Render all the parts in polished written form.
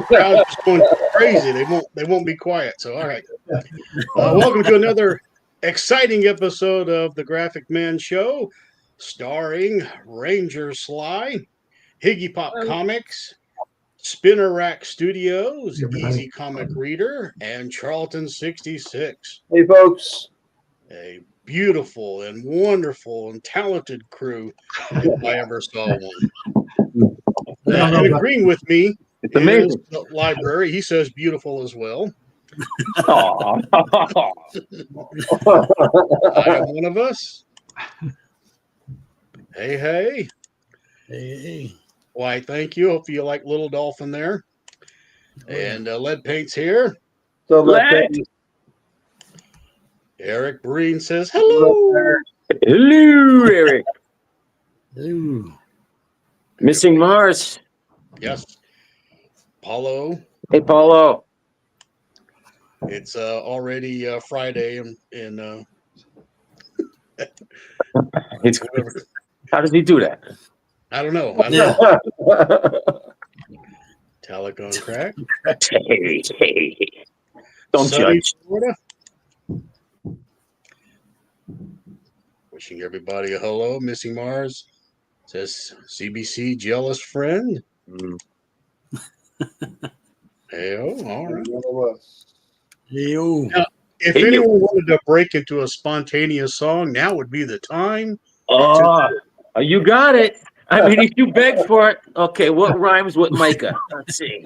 Crowd's just going crazy. They won't be quiet. So all right. Welcome to another exciting episode of the Graphic Man Show, starring Ranger Sly, Higgypop Comics, Spinnerrack Studios, Easy Comic Reader, and Charlton 66. Hey, folks. A beautiful and wonderful and talented crew, if I ever saw one. And agreeing with me It's amazing. is the library. He says beautiful as well. Aw. I am one of us. Hey. Hey. Why, thank you. Hope you like Little Dolphin there. And Lead Paint's here. So Lead. Eric Breen says hello. Hello, Eric. Ooh. Missing Mars. Yes. Paulo. Hey, Paulo. It's already Friday and It's, how does he do that? I don't know. Talic on crack. Hey. Don't Sunny judge. Florida. Wishing everybody a hello. Missing Mars says CBC jealous friend. Hey-oh, all right. Hey-oh. Now, if anyone wanted to break into a spontaneous song, now would be the time. Oh, you got it. I mean, if you beg for it. Okay, what rhymes with Micah? Let's see.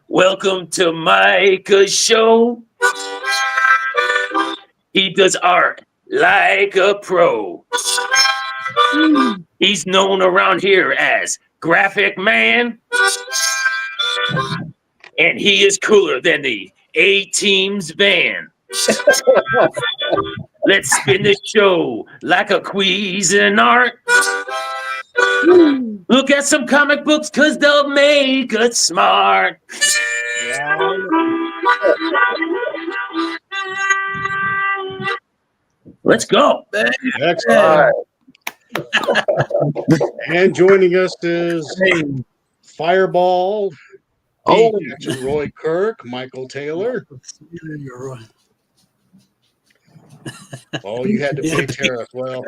Welcome to Micah's show. He does art like a pro. He's known around here as Graphic Man. And he is cooler than the A-Team's van. Let's spin the show like a Cuisinart. Look at some comic books, cause they'll make us smart. Let's go. Excellent. And joining us is Fireball, Jackson Roy Kirk, Michael Taylor. Oh, you had to pay tariff. Well,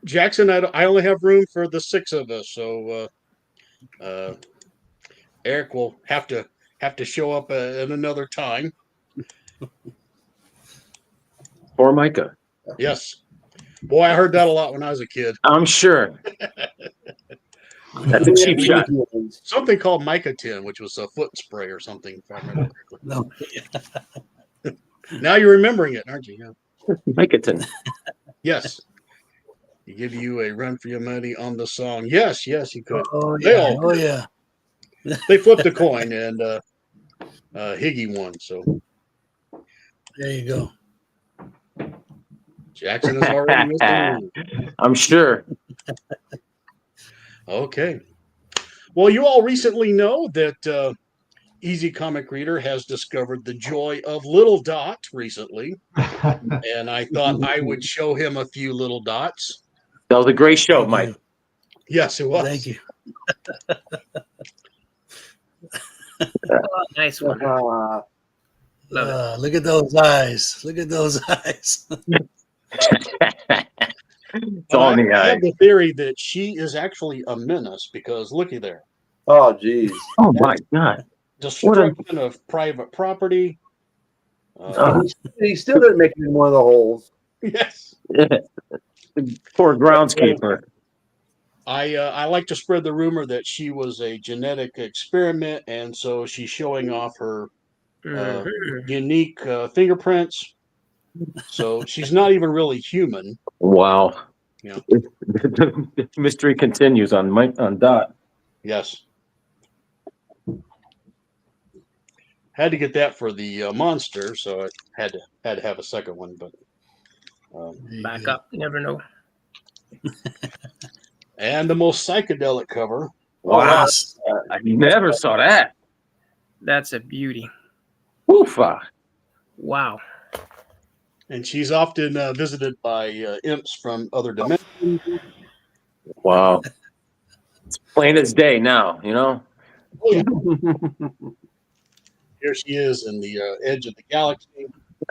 Jackson, I only have room for the 6 of us, so Eric will have to show up at another time. Or Micah. Yes. Boy, I heard that a lot when I was a kid. I'm sure. That's a cheap shot. Something called Mica 10, which was a foot spray or something, if I remember correctly. No. Now you're remembering it, aren't you? Yeah. Mickelton. Yes. He give you a run for your money on the song. Yes, he could. Oh They yeah. all Oh did. yeah. They flipped a coin, and Higgy won. So There you go. Jackson is already missing the lead. I'm sure. Okay. Well, you all recently know that Easy Comic Reader has discovered the joy of Little Dot recently, and I thought I would show him a few little dots. That was a great show, Thank Mike. you. Yes, it was. Thank you. Oh, nice one. Love it. Look at those eyes. Look at those eyes. It's all in the I eye. have the theory that she is actually a menace because looky there. Oh, geez. Oh my God. Destruction of private property. Oh. He still didn't make it in one of the holes. Yes. Poor groundskeeper. I like to spread the rumor that she was a genetic experiment, and so she's showing off her unique fingerprints. So she's not even really human. Wow. Yeah. The mystery continues on Dot. Yes. Had to get that for the monster, so I had to have a second one. But Back up. You never know. and the most psychedelic cover. Wow. I never saw that. That's a beauty. Oofa. Wow. And she's often visited by imps from other dimensions. Wow. It's plain as day now, you know? Oh, yeah. Here she is in the edge of the galaxy.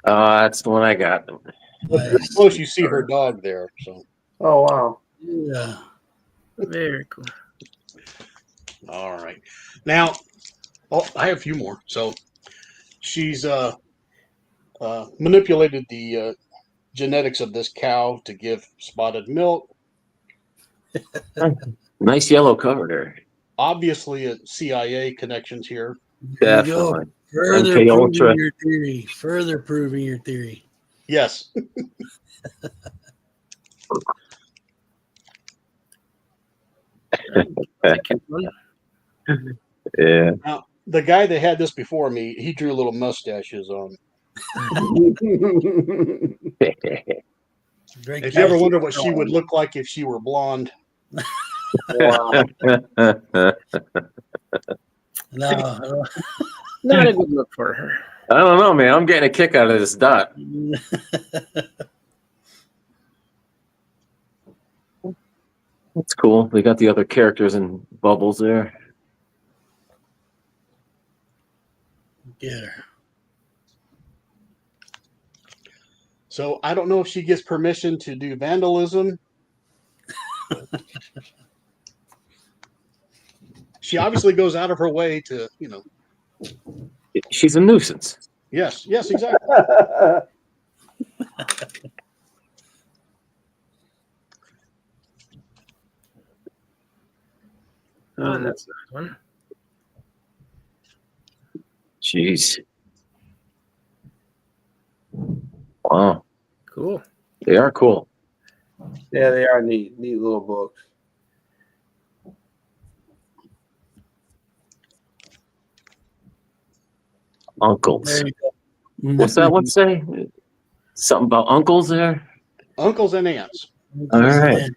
That's the one I got. Nice. Close, you see her dog there. So, Oh, wow. Yeah. Very cool. all right. Now, I have a few more. So, she's manipulated the genetics of this cow to give spotted milk. Nice yellow cover there. Obviously, CIA connections here. There you go. Definitely. Further MK proving Ultra. your theory. Further proving your theory. Yes. Yeah. Now, the guy that had this before me, he drew little mustaches on. Great If you ever guy. wonder what she would look like if she were blonde, Wow. No. Not a good look for her. I don't know, man. I'm getting a kick out of this Dot. That's cool. They got the other characters and bubbles there. Get her. so I don't know if she gets permission to do vandalism. She obviously goes out of her way to, She's a nuisance. yes, exactly. Oh, that's a nice one. Jeez. Wow. Cool. They are cool. Yeah, they are neat little books. Uncles. There you go. What's that one say? Something about uncles there? Uncles and aunts. All right.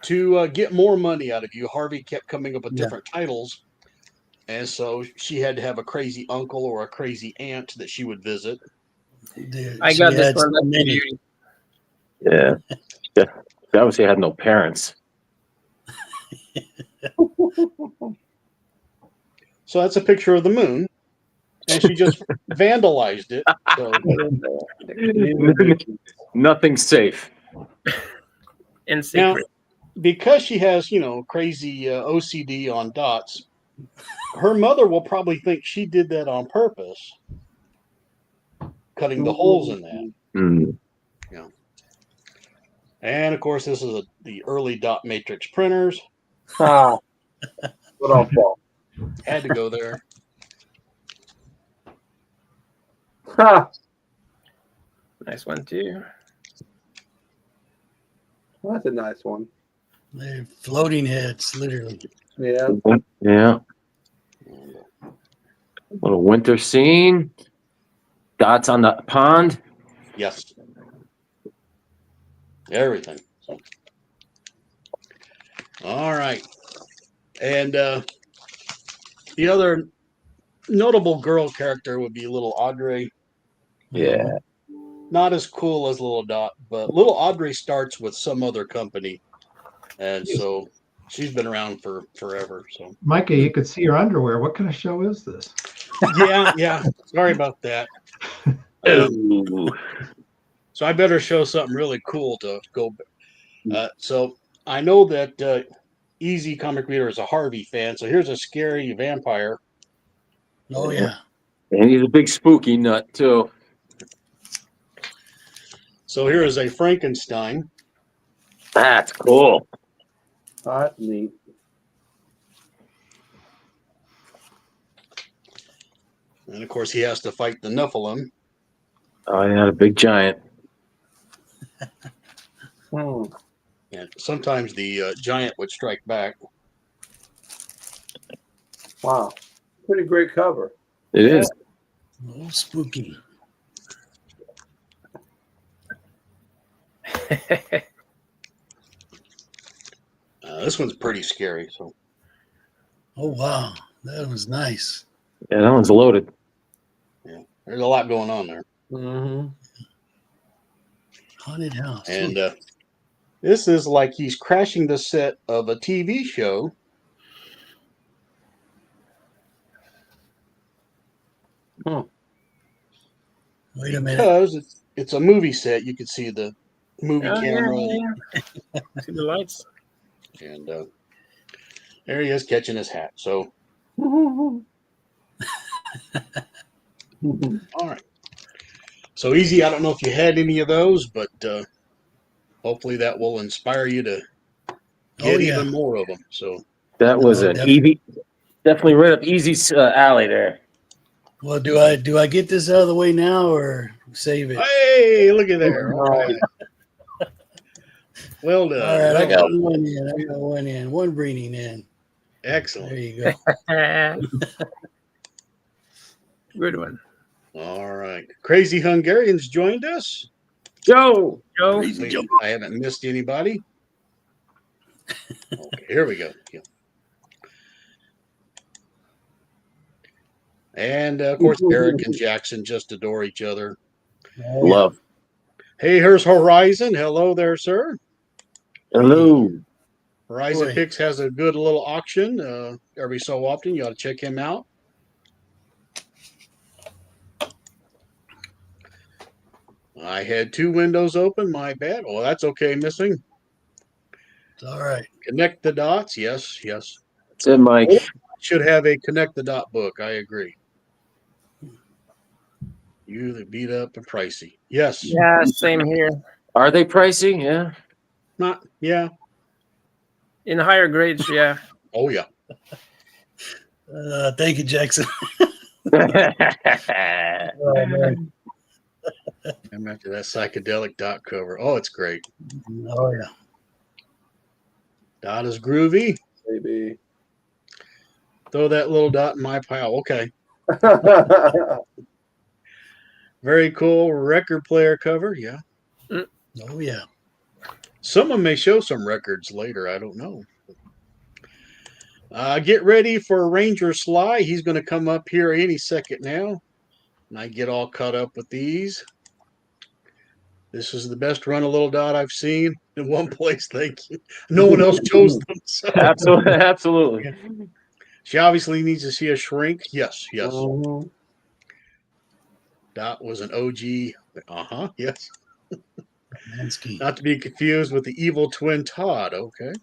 To get more money out of you, Harvey kept coming up with Yeah. different titles. And so she had to have a crazy uncle or a crazy aunt that she would visit. Dude, I she got this had one. so That's a many. beauty. Yeah. She obviously had no parents. So that's a picture of the moon. And she just vandalized it. So Nothing's safe. In now, secret. because she has, crazy OCD on dots, her mother will probably think she did that on purpose, cutting the holes in that. Mm. And of course, this is the early dot matrix printers. Ah, What on fall? Had to go there. Ha! Nice one too. Well, that's a nice one. They're floating heads, literally. Yeah. Yeah. Little winter scene. Dots on the pond. Yes. Everything. So. All right. And the other notable girl character would be little Audrey. Yeah. Not as cool as little Dot, but little Audrey starts with some other company. And so she's been around for forever. So Micah, you could see your underwear. What kind of show is this? yeah. Sorry about that. Ooh. So I better show something really cool to go. So I know that Easy Comic Reader is a Harvey fan. So here's a scary vampire. Oh, yeah. And he's a big spooky nut too. So here is a Frankenstein. That's cool. Oh, that's neat. And of course, he has to fight the Nephilim. Oh, yeah, a big giant. Hmm. And sometimes the giant would strike back. Wow. Pretty great cover. It is. Oh, spooky. This one's pretty scary. So Oh, wow. That was nice. Yeah, that one's loaded. there's a lot going on there. Mm-hmm. Haunted house. And this is like he's crashing the set of a TV show. Wait a minute. Because it's a movie set. You can see the movie camera. See the lights? And there he is catching his hat. So, all right. So Easy, I don't know if you had any of those, but hopefully that will inspire you to get even more of them. So That was an definitely right up Easy's alley there. Well, do I get this out of the way now or save it? hey, look at there. All right. Well done. All right, I Well got done. one in. I got one in. One breeding in. There Excellent. you go. Good one. All right. Crazy Hungarians joined us. Joe. Joe. Hopefully I haven't missed anybody. Okay, here we go. Yeah. And of course, Eric and Jackson just adore each other. Oh, yeah. Love. Hey, here's Horizon. Hello there, sir. Hello. Horizon Boy. Picks has a good little auction every so often. You ought to check him out. I had two windows open. My bad. Well, that's okay. Missing. It's all right. Connect the dots. Yes, yes. That's it, Mike. Should have a connect the dot book. I agree. You that beat up and pricey. Yes. Yeah, same here. Are they pricey? Yeah. Not. Yeah. In higher grades, yeah. Oh yeah. Thank you, Jackson. Oh, man. I'm after that psychedelic dot cover. Oh, it's great. Oh yeah. Dot is groovy. Maybe. Throw that little dot in my pile. Okay. Very cool record player cover. Yeah. Oh yeah. Someone may show some records later. I don't know. Get ready for Ranger Sly. He's going to come up here any second now. And I get all caught up with these. This is the best run of Little Dot I've seen in one place. Thank you. No one else chose them. So. absolutely. Absolutely. She obviously needs to see a shrink. Yes, yes. Mhm. Dot was an OG. Yes. Mansky. Not to be confused with the evil twin Todd. Okay.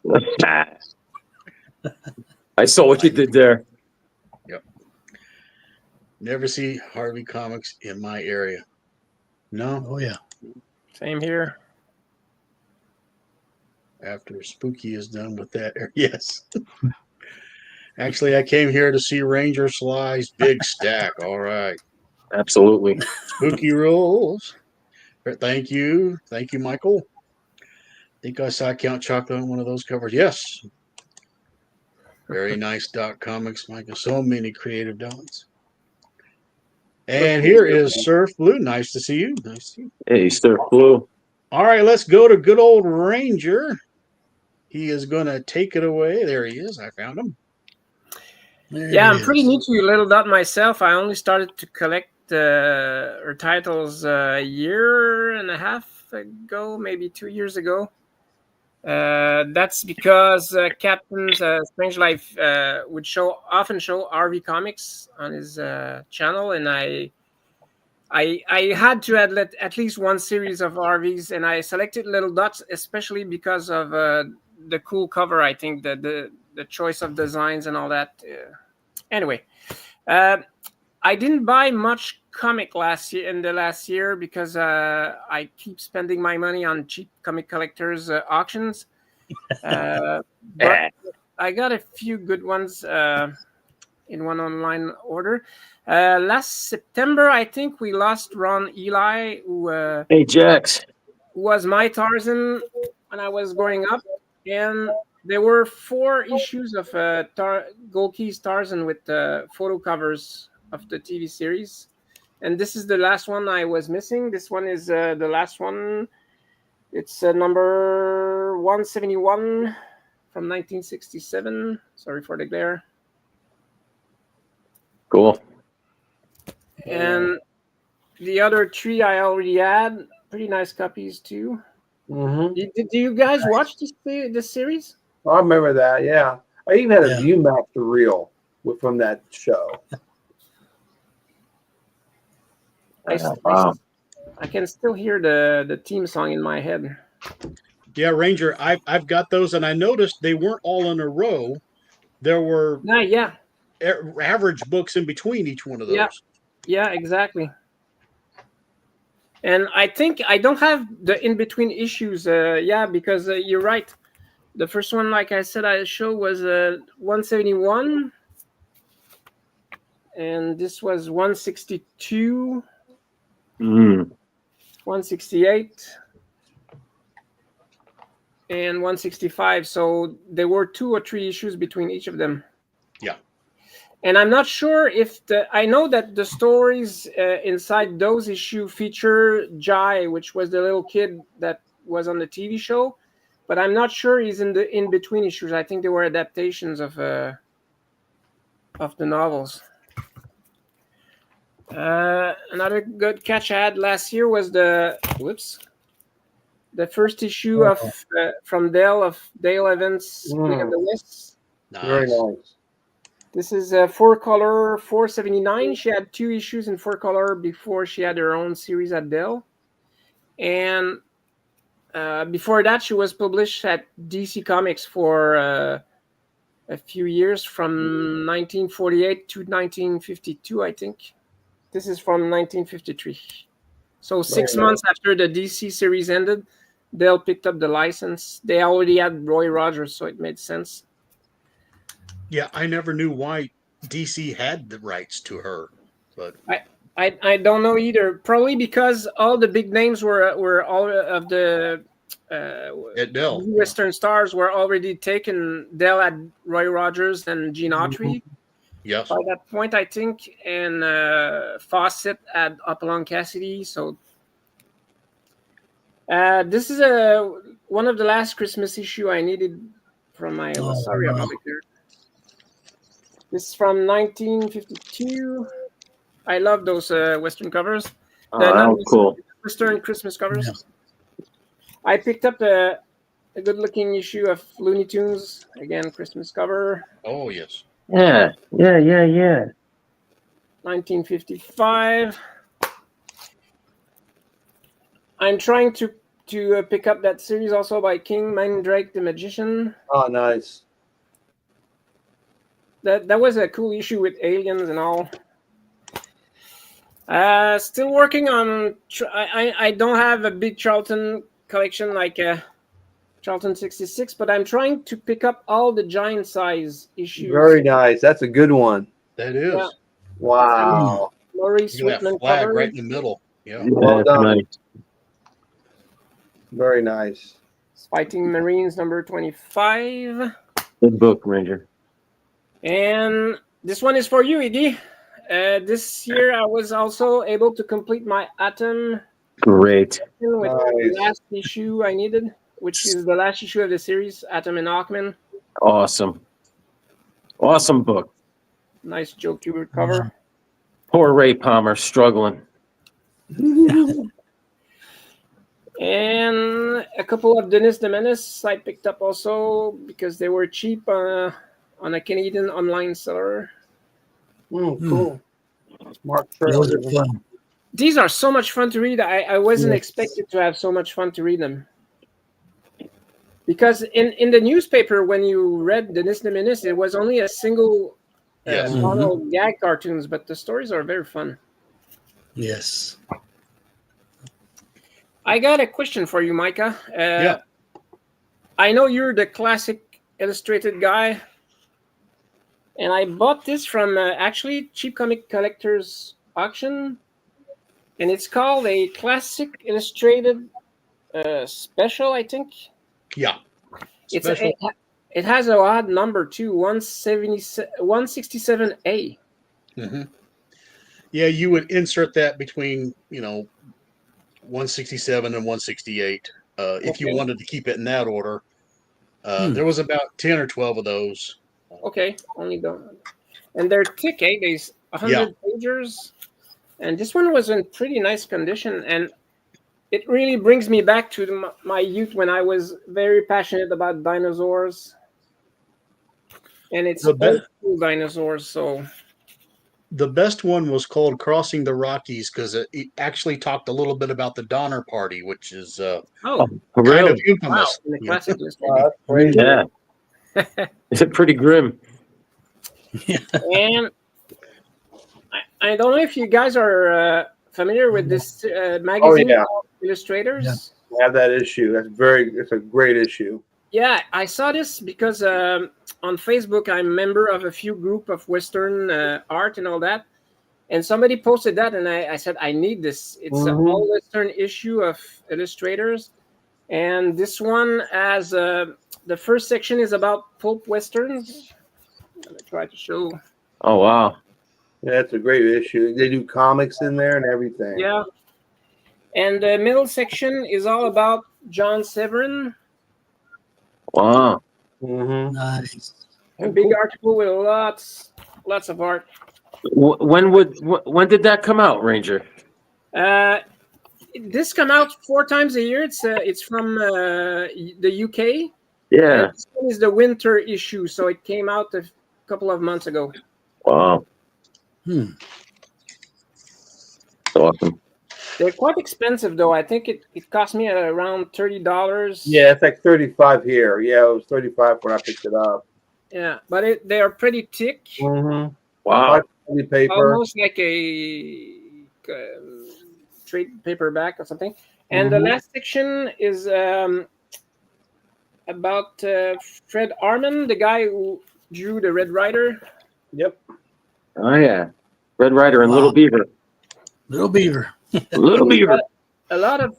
I saw what you did there. Never see Harvey comics in my area. No. Oh yeah. Same here. After Spooky is done with that. Yes. Actually, I came here to see Ranger Sly's big stack. All right. Absolutely. Spooky rules. Thank you. Thank you, Michael. I think I saw Count Chocula on one of those covers. Yes. Very nice dot comics, Michael. So many creative dots. And here is Surf Blue. Nice to see you. Nice to see you. Hey, Surf Blue. All right, let's go to good old Ranger. He is going to take it away. There he is. I found him. Yeah, I'm pretty new to Little Dot myself. I only started to collect her titles a year and a half ago, maybe 2 years ago. That's because Captain's Strange Life would often show RV comics on his channel, and I had to add at least one series of RVs, and I selected Little Dots especially because of the cool cover. I think the choice of designs and all that. Anyway, I didn't buy much comic last year because I keep spending my money on cheap comic collectors auctions. But I got a few good ones in one online order. Last September, I think we lost Ron Eli, who Hey, Jax. was my Tarzan when I was growing up, and there were 4 issues of Gold Keys Tarzan with photo covers of the TV series, and this is the last one I was missing. This one is the last one. It's number 171 from 1967. Sorry for the glare. Cool. And the other 3 I already had. Pretty nice copies too. Mm-hmm. Did you guys watch this series? I remember that. Yeah, I even had a Yeah. ViewMaster reel from that show. Wow. I can still hear the theme song in my head. Yeah, Ranger, I've got those, and I noticed they weren't all in a row. There were Yeah, average books in between each one of those. yeah, exactly. And I think I don't have the in-between issues. Because you're right. The first one, like I said, I showed was 171. And this was 162, 168, and 165. So there were 2 or 3 issues between each of them. Yeah. And I'm not sure if I know that the stories inside those issues feature Jai, which was the little kid that was on the TV show, but I'm not sure he's in the in-between issues. I think they were adaptations of the novels. Another good catch I had last year was the first issue of from Dale Evans' King of the West. Nice. Very nice. This is a 4-color 479. She had 2 issues in 4-color before she had her own series at Dell. And before that, she was published at DC Comics for a few years, from 1948 to 1952, I think. This is from 1953. So 6 months after the DC series ended, Dell picked up the license. They already had Roy Rogers, so it made sense. Yeah, I never knew why DC had the rights to her, but I don't know either. Probably because all the big names were all of the at Dell. Western stars were already taken. Dell had Roy Rogers and Gene Autry Yes. by that point, I think, and Fawcett had Hopalong Cassidy. So this is one of the last Christmas issue I needed from my. Sorry about it there. This is from 1952. I love those Western covers. Cool. Western Christmas covers. Yeah. I picked up a good-looking issue of Looney Tunes. Again, Christmas cover. Oh, yes. Yeah. 1955. I'm trying to pick up that series also by King Mandrake the Magician. Oh, nice. That was a cool issue with aliens and all. Still working on. I don't have a big Charlton collection like Charlton 66, but I'm trying to pick up all the giant size issues. Very nice. That's a good one. That is. Yeah. Wow. Maurice Look at that Whitman flag cover. right in the middle. Yeah. Well That's done. nice. Very nice. Fighting Marines number 25. Good book, Ranger. And this one is for you, Iggy. This year I was also able to complete my Atom Great. with the Nice. last issue I needed, which is the last issue of the series, Atom and Hawkman. Awesome. Awesome book. Nice Joe Kubert cover. Poor Ray Palmer struggling. And a couple of Dennis the Menace I picked up also because they were cheap on a Canadian online seller. Cool. Smart Those are trail. fun. These are so much fun to read. I wasn't expected to have so much fun to read them. Because in the newspaper, when you read Dennis the Menace, it was only a single Yes. model gag cartoons, but the stories are very fun. Yes. I got a question for you, Micah. Yeah. I know you're the classic illustrated guy, and I bought this from actually Cheap Comic Collectors auction, and it's called a Classic Illustrated Special, I think. Yeah. It's Special. it has a odd number too, 167A. Mm-hmm. Yeah, you would insert that between 167 and 168 if you Okay. wanted to keep it in that order. There was about 10 or 12 of those. Okay, only the, and they're thick, eh? There's 100 pages, and this one was in pretty nice condition, and it really brings me back to my youth when I was very passionate about dinosaurs, and it's The best- old school dinosaurs. So The best one was called Crossing the Rockies because it actually talked a little bit about the Donner Party, which is kind of Really? infamous. in the classic list. Wow, that's crazy. Yeah. Is it pretty grim? And I don't know if you guys are familiar with this magazine yeah. called Illustrators. Yeah. I have that issue. It's a great issue. Yeah, I saw this because on Facebook I'm a member of a few group of Western art and all that, and somebody posted that, and I said I need this. It's an all Western issue of Illustrators, and this one has the first section is about pulp westerns. I'm gonna try to show. Oh, wow. Yeah, it's a great issue. They do comics in there and everything. Yeah, and the middle section is all about John Severin. Wow. Mm-hmm. Nice. A big article with lots of art. When did that come out, Ranger? This come out 4 times a year. It's from the UK. Yeah. And this one is the winter issue, so it came out a couple of months ago. Wow. Awesome. They're quite expensive, though. I think it cost me around $30. Yeah, it's like 35 here. Yeah, it was 35 when I picked it up. Yeah, but they are pretty thick, Mm-hmm. Wow. Paper. almost like a trade paperback or something. And the last section is about Fred Arman, the guy who drew the Red Rider. Yep. Oh, yeah. Red Rider and Wow. Little Beaver. Little Beaver. Little Beaver. A lot of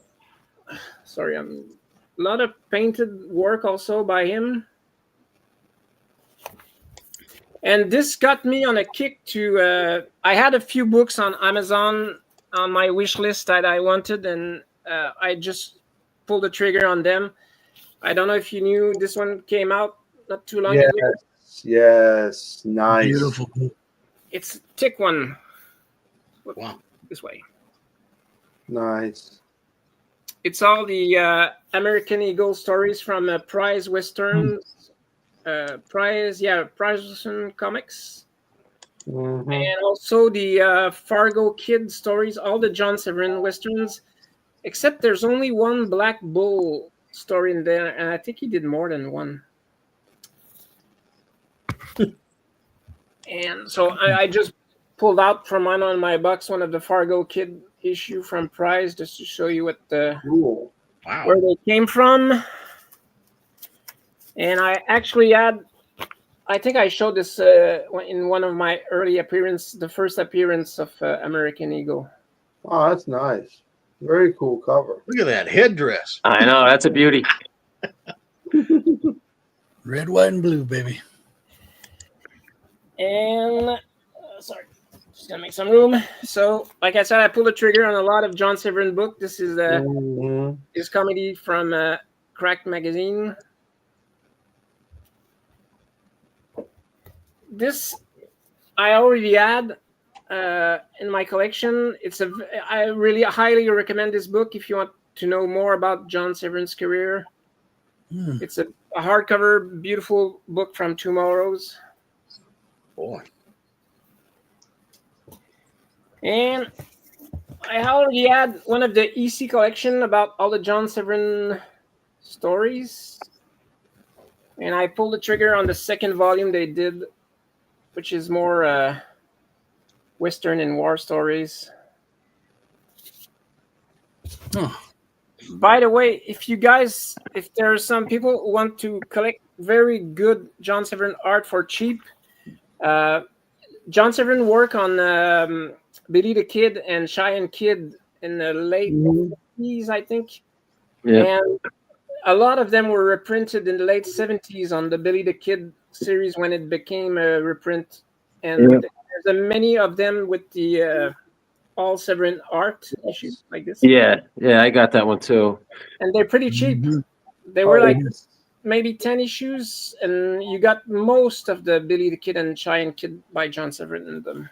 painted work also by him. And this got me on a kick to I had a few books on Amazon on my wish list that I wanted, and I just pulled the trigger on them. I don't know if you knew this one came out not too long ago. Yes. Nice. Beautiful. It's a thick one. Wow. This way. Nice. It's all the American Eagle stories from Prize Westerns, Prize Western Comics, Mm-hmm. and also the Fargo Kid stories, all the John Severin Westerns, except there's only one Black Bull story in there, and I think he did more than one. And so I just pulled out from one of my box one of the Fargo Kid issue from Prize just to show you what Cool. Wow. where they came from. And I actually had, I think I showed this in one of my early appearances, the first appearance of American Eagle. Oh, that's nice. Very cool cover. Look at that headdress. I know, that's a beauty. Red, white, and blue, baby. And sorry, just gonna make some room. So, like I said, I pulled the trigger on a lot of John Severin book. This is his comedy from Cracked Magazine. This I already had in my collection. I really highly recommend this book if you want to know more about John Severin's career. It's a hardcover, beautiful book from Tomorrow's. Boy. And I already had one of the EC collection about all the John Severin stories. And I pulled the trigger on the second volume they did, which is more Western and war stories. Oh. By the way, if there are some people who want to collect very good John Severin art for cheap, John Severin worked on Billy the Kid and Cheyenne Kid in the late 50s, I think. Yeah. And a lot of them were reprinted in the late 70s on the Billy the Kid series when it became a reprint. And there's many of them with the all Severin art issues like this. Yeah, I got that one too. And they're pretty cheap. They were like maybe 10 issues, and you got most of the Billy the Kid and Cheyenne Kid by John Severin in them.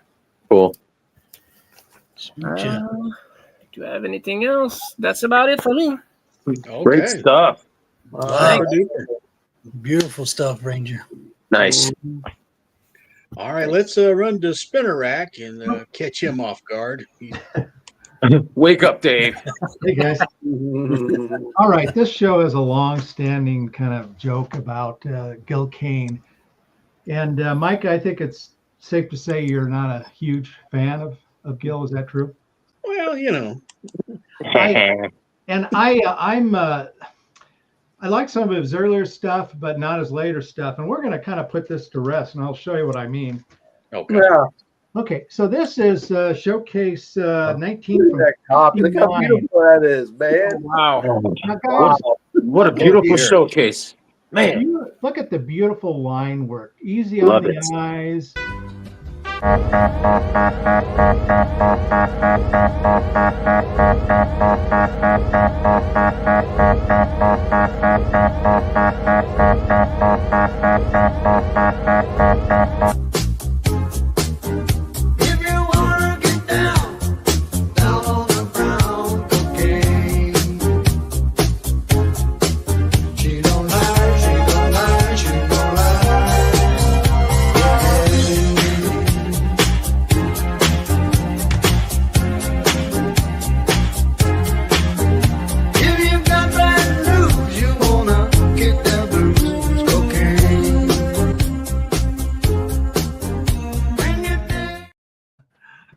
Cool. Do I have anything else? That's about it for me. Okay. Great stuff. Wow. Beautiful stuff, Ranger. Nice. All right, let's run to Spinnerrack and catch him off guard. Wake up, Dave. Hey guys. All right, this show is a long-standing kind of joke about Gil Kane, and Mike, I think it's safe to say you're not a huge fan of Gil. Is that true? Well, you know. I like some of his earlier stuff, but not his later stuff. And we're going to kind of put this to rest, and I'll show you what I mean. Okay. Yeah. Okay, so this is Showcase 19 from That copy. Look how 59. beautiful that is, man. Wow. Now, guys, What a beautiful showcase. Man. look at the beautiful line work. Easy Love on the it. eyes.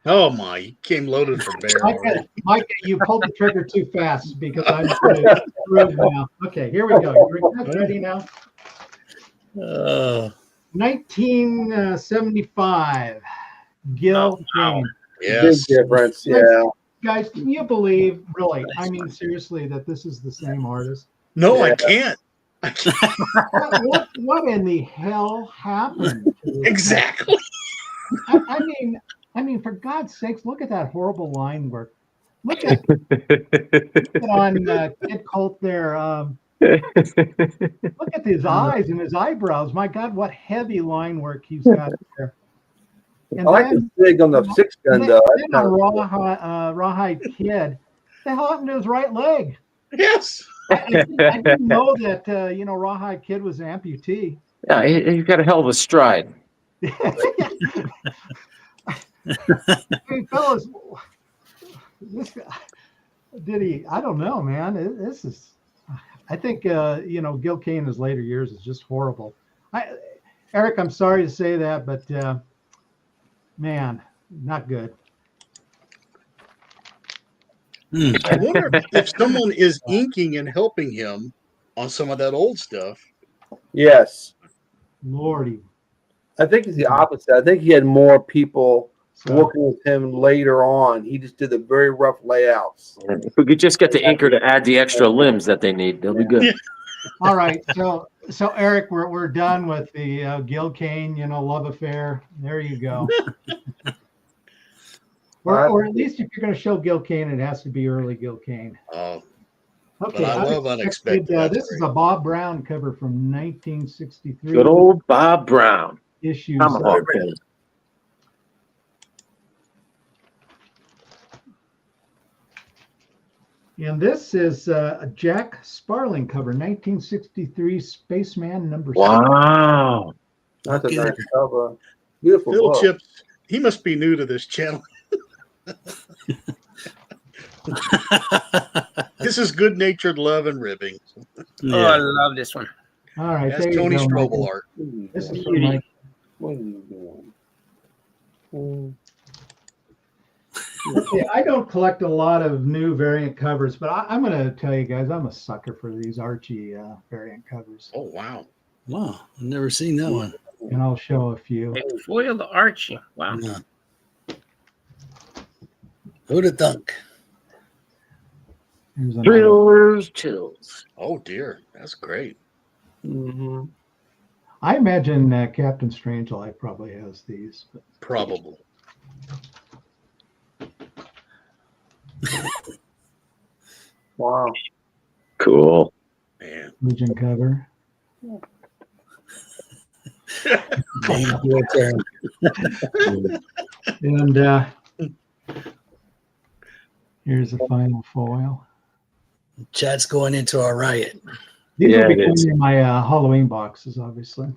Oh my, you came loaded for bear. Mike, you pulled the trigger too fast because I'm screwed now. Okay, here we go. You ready now? 1975. Gil Kane. Yes. Big difference, yeah. Guys, can you believe, really, I mean, seriously, that this is the same artist? No, I Yeah. can't. What in the hell happened to this? Exactly. I mean, for God's sakes, look at that horrible line work. Look at on Kid Colt there. Look at his eyes and his eyebrows. My God, what heavy line work he's got there. And I like the sig on the 6-gun, though. Then on Rawhide Kid, the hell happened to his right leg? Yes. I didn't know that, Rawhide Kid was an amputee. Yeah, he's got a hell of a stride. Hey, fellas, this guy, did he? I don't know, man. This is, I think, Gil Kane in his later years is just horrible. Eric, I'm sorry to say that, but man, not good. I wonder if someone is inking and helping him on some of that old stuff. Yes. Lordy. I think it's the opposite. I think he had more people So, working with him later on. He just did the very rough layouts. If we could just get the inker to add the extra limbs that they need, they'll be good. Yeah. all right. So Eric, we're done with the Gil Kane, love affair. There you go. Or at least if you're going to show Gil Kane, it has to be early Gil Kane. Oh, Okay, but I love Unexpected. That's this is a Bob Brown cover from 1963. Good old Bob Brown. issues. Tomahawk. And this is a Jack Sparling cover, 1963 Spaceman number 6. Wow. That's a Okay. nice cover. Beautiful Phil book. Chips, he must be new to this channel. This is good natured love and ribbing. Oh, I Yeah. love this one. All right, That's there you Tony go, Strobel Michael. art. This is from Mike. What are you doing? Okay, I don't collect a lot of new variant covers, but I'm going to tell you guys, I'm a sucker for these Archie variant covers, Oh, wow. Wow. I've never seen that one. and I'll show a few. They foiled Archie. Wow. No. Who'd have thunk? Here's another. Thrillers, chills. Oh, dear. That's great. Mm-hmm. I imagine Captain Strangelove probably has these. But Probable. Wow. Cool. Man. Legion cover. James, your turn. And here's the final foil. Chat's going into a riot. These Yeah, will be it is. going in my Halloween boxes, obviously.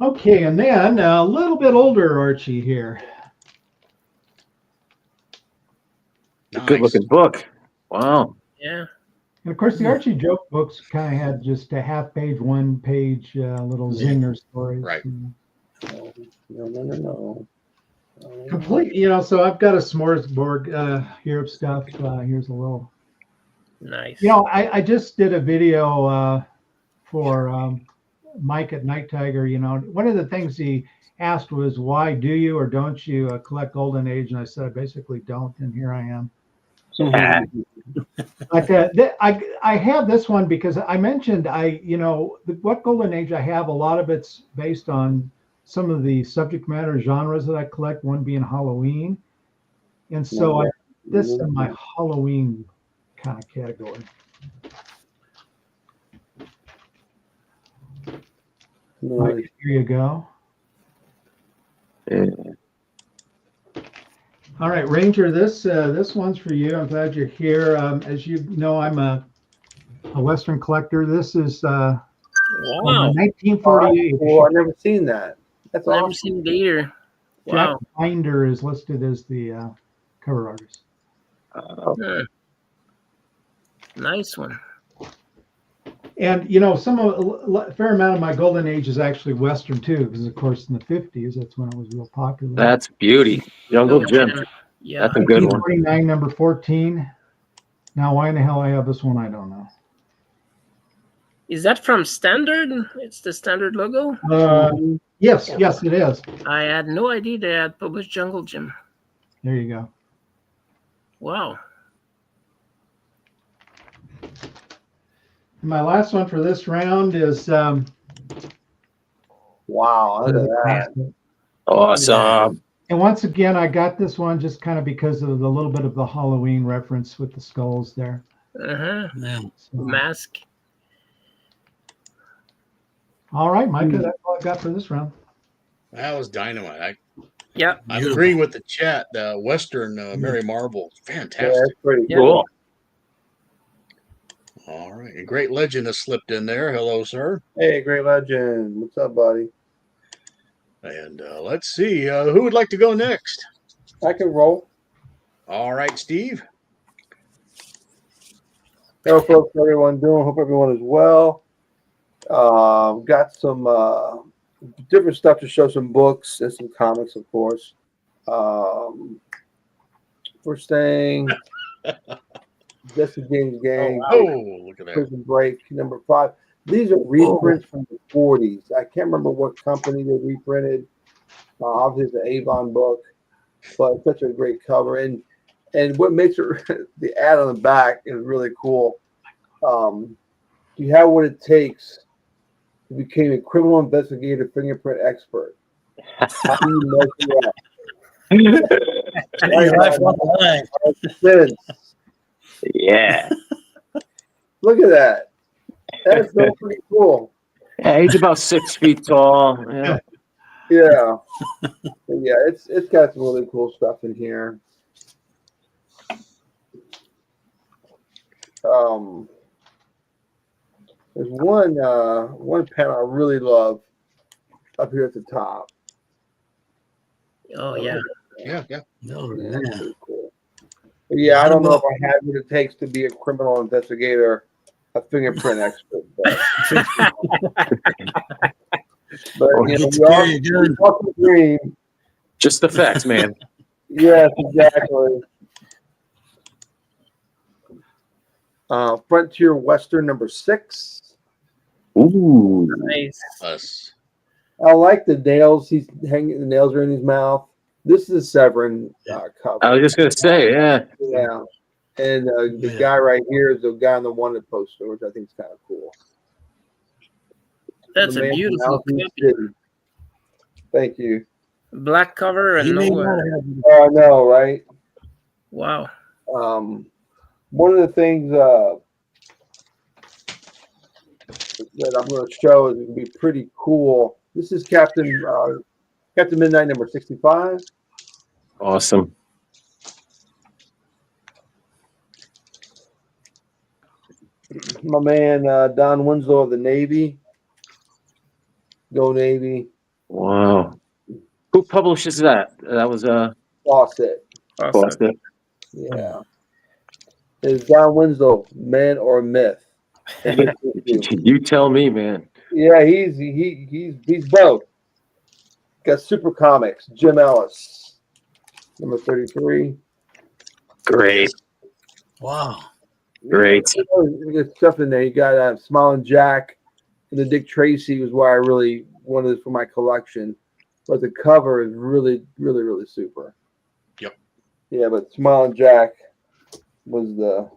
Okay, and then a little bit older Archie here. Good looking book. Wow. Yeah. And of course, the Archie joke books kind of had just a half page, 1 page little Yeah. zinger stories. Right. No. Complete, so I've got a smorgasbord here of stuff. Here's a little. Nice. I just did a video for Mike at Night Tiger. One of the things he asked was, why do you or don't you collect Golden Age? And I said, I basically don't. And here I am. But I have this one because I mentioned what Golden Age I have, a lot of it's based on some of the subject matter genres that I collect, one being Halloween. And so this in my Halloween kind of category. Right, here you go. Yeah. All right, Ranger, this one's for you. I'm glad you're here. As you know, I'm a Western collector. This is Wow. 1948. Well, I've never seen that. That's Never awesome. seen it either. Jack Wow. Binder is listed as the cover artist. Huh. Nice one. And a fair amount of my Golden Age is actually Western too, because of course in the 50s that's when it was real popular. That's beauty. Jungle Jim. Yeah. That's a good one. 1929, number 14. Now, why in the hell I have this one, I don't know. Is that from Standard? It's the Standard logo? Yes, it is. I had no idea they had published Jungle Gym. There you go. Wow. And my last one for this round is Wow, look at that. Awesome. and once again, I got this one just kind of because of the little bit of the Halloween reference with the skulls there. Uh-huh. Yeah. So, Mask. all right, Micah, that's all I got for this round. That was dynamite. Yeah. I'm Beautiful. agreeing with the chat. Western Mary Marble. Yeah, Fantastic. that's pretty Yeah. cool. All right. A great legend has slipped in there. Hello, sir. Hey, great legend. What's up, buddy? And let's see. Who would like to go next? I can roll. All right, Steve. Hello, folks. How everyone doing? Hope everyone is well. Got some different stuff to show, some books and some comics, of course. First thing, Jesse James Gang. Oh, look at that. Prison Break number 5. These are reprints from the 40s. I can't remember what company they reprinted. Obviously, it's an Avon book, but it's such a great cover. And what makes it the ad on the back is really cool. You have what it takes to become a criminal investigator, fingerprint expert. How do you measure up? Your life on the line. Yeah. Look at that. That's so pretty cool. Yeah, he's about 6 feet tall. Yeah. Yeah. Yeah, it's got some really cool stuff in here. There's one panel I really love up here at the top. Oh yeah. Yeah. Oh, Yeah, man. that's pretty cool. But yeah, I don't know if I have what it takes to be a criminal investigator, a fingerprint expert. But you know, we all can dream. Just the facts, man. Yes, exactly. Frontier Western #6. Ooh. Nice. Us. I like the nails. The nails are in his mouth. This is a Severin cover. I was just gonna say, yeah. Yeah. And the guy right here is the guy on the wanted poster, which I think is kind of cool. That's The a man from beautiful Alton copy. City. Thank you. Black cover and He may no. not have. Oh, I know, right? Wow. One of the things that I'm going to show is going to be pretty cool. This is Captain Midnight #65. Awesome. My man Don Winslow of the Navy. Go Navy. Wow. Who publishes that? That was Fawcett. Boston. Yeah. Is Don Winslow man or myth? You tell me, man. Yeah, he's both. Got Super Comics, Jim Ellis, #33. Great. Wow. Great. You got stuff in there. You got Smiling Jack and the Dick Tracy was why I really wanted it for my collection. But the cover is really, really, really super. Yep. Yeah, but Smiling Jack was the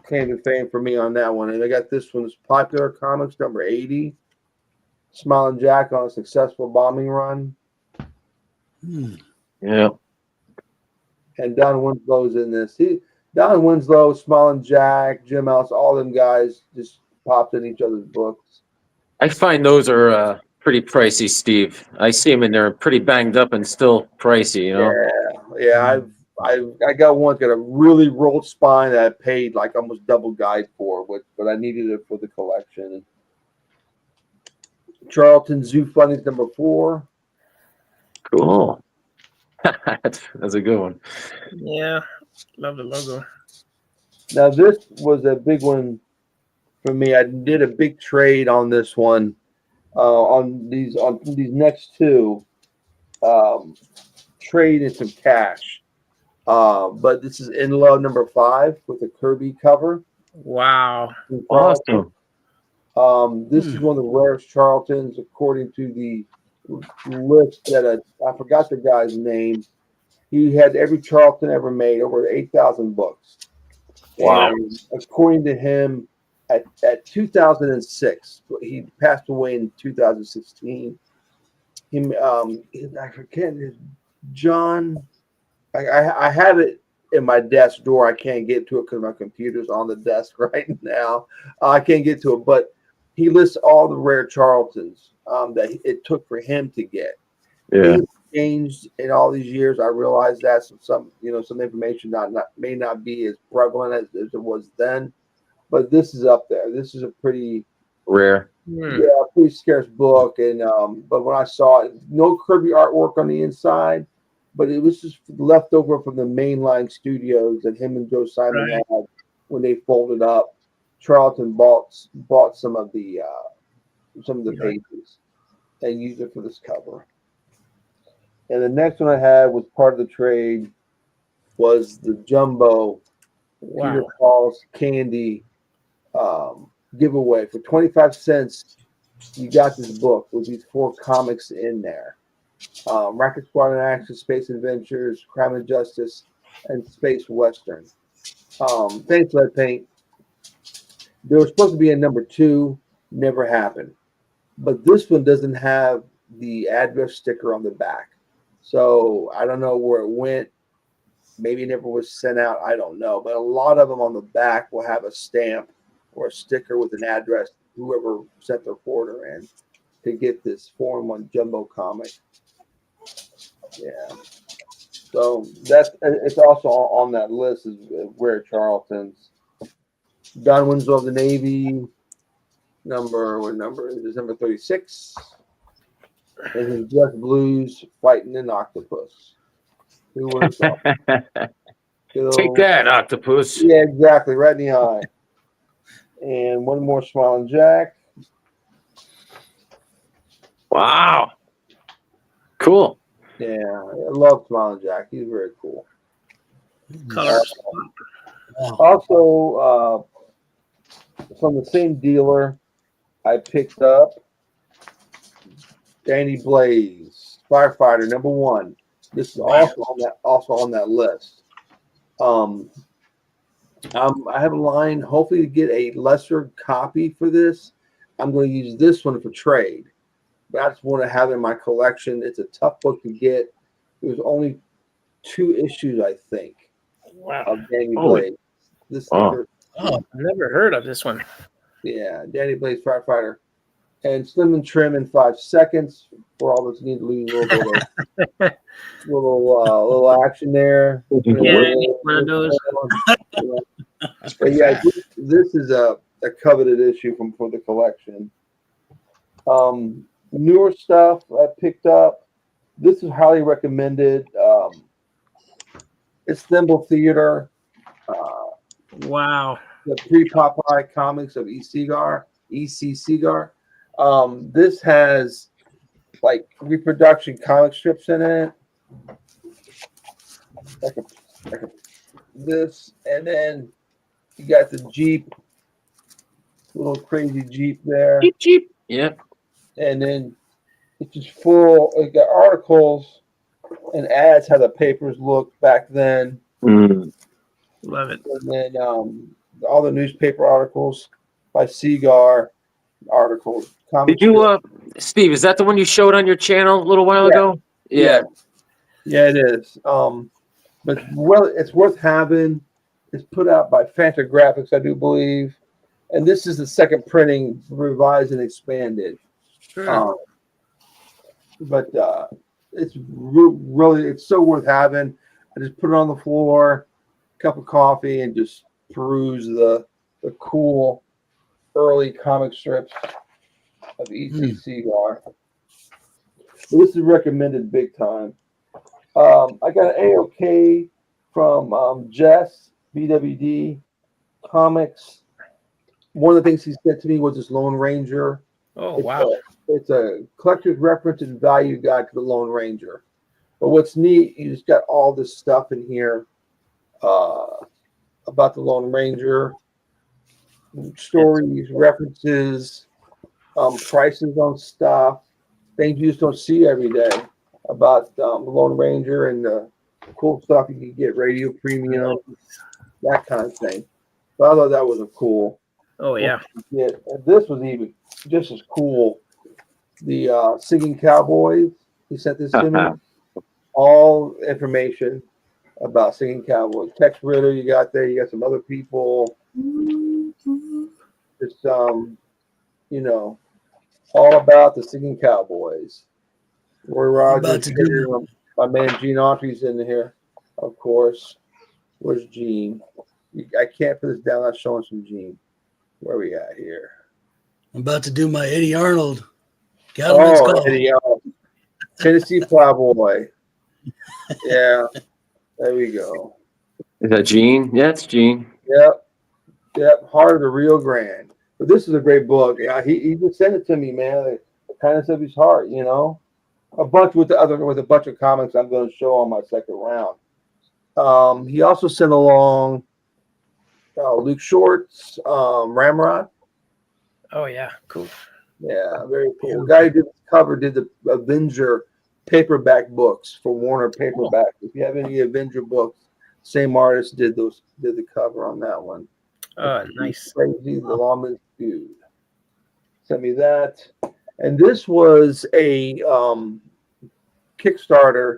claim to fame for me on that one. And I got this one. It's Popular Comics #80. Smiling Jack on a successful bombing run. Yeah. And Don Winslow's in this. Don Winslow, Smiling Jack, Jim Ellis, all them guys just popped in each other's books. I find those are pretty pricey, Steve. I see them in there pretty banged up and still pricey, you know? Yeah. I got one got a really rolled spine that I paid like almost double guide for, but I needed it for the collection. Charlton Zoo Funnies #4. Cool. That's a good one. Yeah. Love the logo. Now this was a big one for me. I did a big trade on this one. On these next two, trade and some cash. But this is In Love #5 with a Kirby cover. Wow. Awesome. This is one of the rarest Charltons, according to the list that I forgot the guy's name. He had every Charlton ever made, over 8,000 books. Wow. And according to him, at 2006, he passed away in 2016. I forget his John. I have it in my desk drawer. I can't get to it because my computer's on the desk right now. I can't get to it, but he lists all the rare Charltons that it took for him to get. Yeah. Things changed in all these years. I realized that some information may not be as prevalent as it was then, but this is up there. This is a pretty Rare. pretty scarce book. And but when I saw it, no Kirby artwork on the inside, but it was just left over from the mainline studios that him and Joe Simon had when they folded up. Charlton bought some of the pages and used it for this cover. And the next one I had was part of the trade was the jumbo Peter Paul's Candy giveaway for 25 cents. You got this book with these 4 comics in there: Racket Squad in Action, Space Adventures, Crime and Justice, and Space Western. Thanks, Lead Paint. There was supposed to be a number 2, never happened. But this one doesn't have the address sticker on the back. So I don't know where it went. Maybe it never was sent out. I don't know. But a lot of them on the back will have a stamp or a sticker with an address, whoever sent their order in, to get this 4-in-1 jumbo comic. Yeah. So it's also on that list is where Charlton's. Don Winslow of the Navy. What number is this? Number 36. And his Just Blues fighting an octopus. Who would have thought? Take that, octopus. Yeah, exactly. Right in the eye. And one more Smiling Jack. Wow. Cool. Yeah, I love Smiling Jack. He's very cool. Colors. Also, from the same dealer, I picked up Danny Blaze, Firefighter #1. This is also on that list. I have a line, hopefully, to get a lesser copy for this. I'm going to use this one for trade, but I just want to have it in my collection. It's a tough book to get. There's only 2 issues, I think, of Danny Blaze. I've never heard of this one. Yeah, Danny Blaze, Firefighter. And Slim and Trim in 5 seconds for all those need to lose a little bit of little action there. Yeah, one of those. But yeah, this is a coveted issue for the collection. Newer stuff I picked up. This is highly recommended. It's Thimble Theater. Wow. The pre-Popeye comics of E.C. Segar. This has like reproduction comic strips in it. This, and then you got the Jeep, little crazy Jeep there. Jeep. Yeah. And then it's just full. It got articles and ads how the papers looked back then. Love it. And then all the newspaper articles by Segar, articles. Did you, Steve? Is that the one you showed on your channel a little while ago? Yeah. Yeah, it is. But it's worth having. It's put out by Fantagraphics, I do believe, and this is the second printing, revised and expanded. Sure. But it's really it's so worth having. I just put it on the floor, cup of coffee, and just peruse the cool early comic strips of E.C. Segar. This is recommended big time. I got an AOK from Jess, BWD Comics. One of the things he said to me was this Lone Ranger. Oh, wow. It's a collector's reference and value guide to the Lone Ranger. But what's neat, you just got all this stuff in here about the Lone Ranger, stories, references, prices on stuff, things you just don't see every day about the Lone Ranger and the cool stuff you can get, radio premium, that kind of thing. So I thought that was a cool. Oh, yeah. Yeah, this was even just as cool. The Singing Cowboys, he sent this to me. All information about Singing Cowboys. Tex Ritter, you got there. You got some other people. Just all about the Singing Cowboys. Roy Rogers, my man Gene Autry's in here, of course. Where's Gene? I can't put this down. I'm showing some Gene. Where we at here? I'm about to do my Eddie Arnold. Eddie Arnold. Tennessee Plowboy. Yeah, there we go. Is that Gene? Yeah, it's Gene. Yep. Heart of the Rio Grande. But this is a great book. Yeah, he just sent it to me, man. Kindness of his heart, a bunch with a bunch of comics I'm going to show on my second round. He also sent along Luke Short's Ramrod. Oh yeah, cool. Yeah, very cool. The guy who did the cover did the Avenger paperback books for Warner Paperback. If you have any Avenger books, same artist did the cover on that one. Oh, nice. Crazy, the Lawman's Feud. Sent me that. And this was a Kickstarter,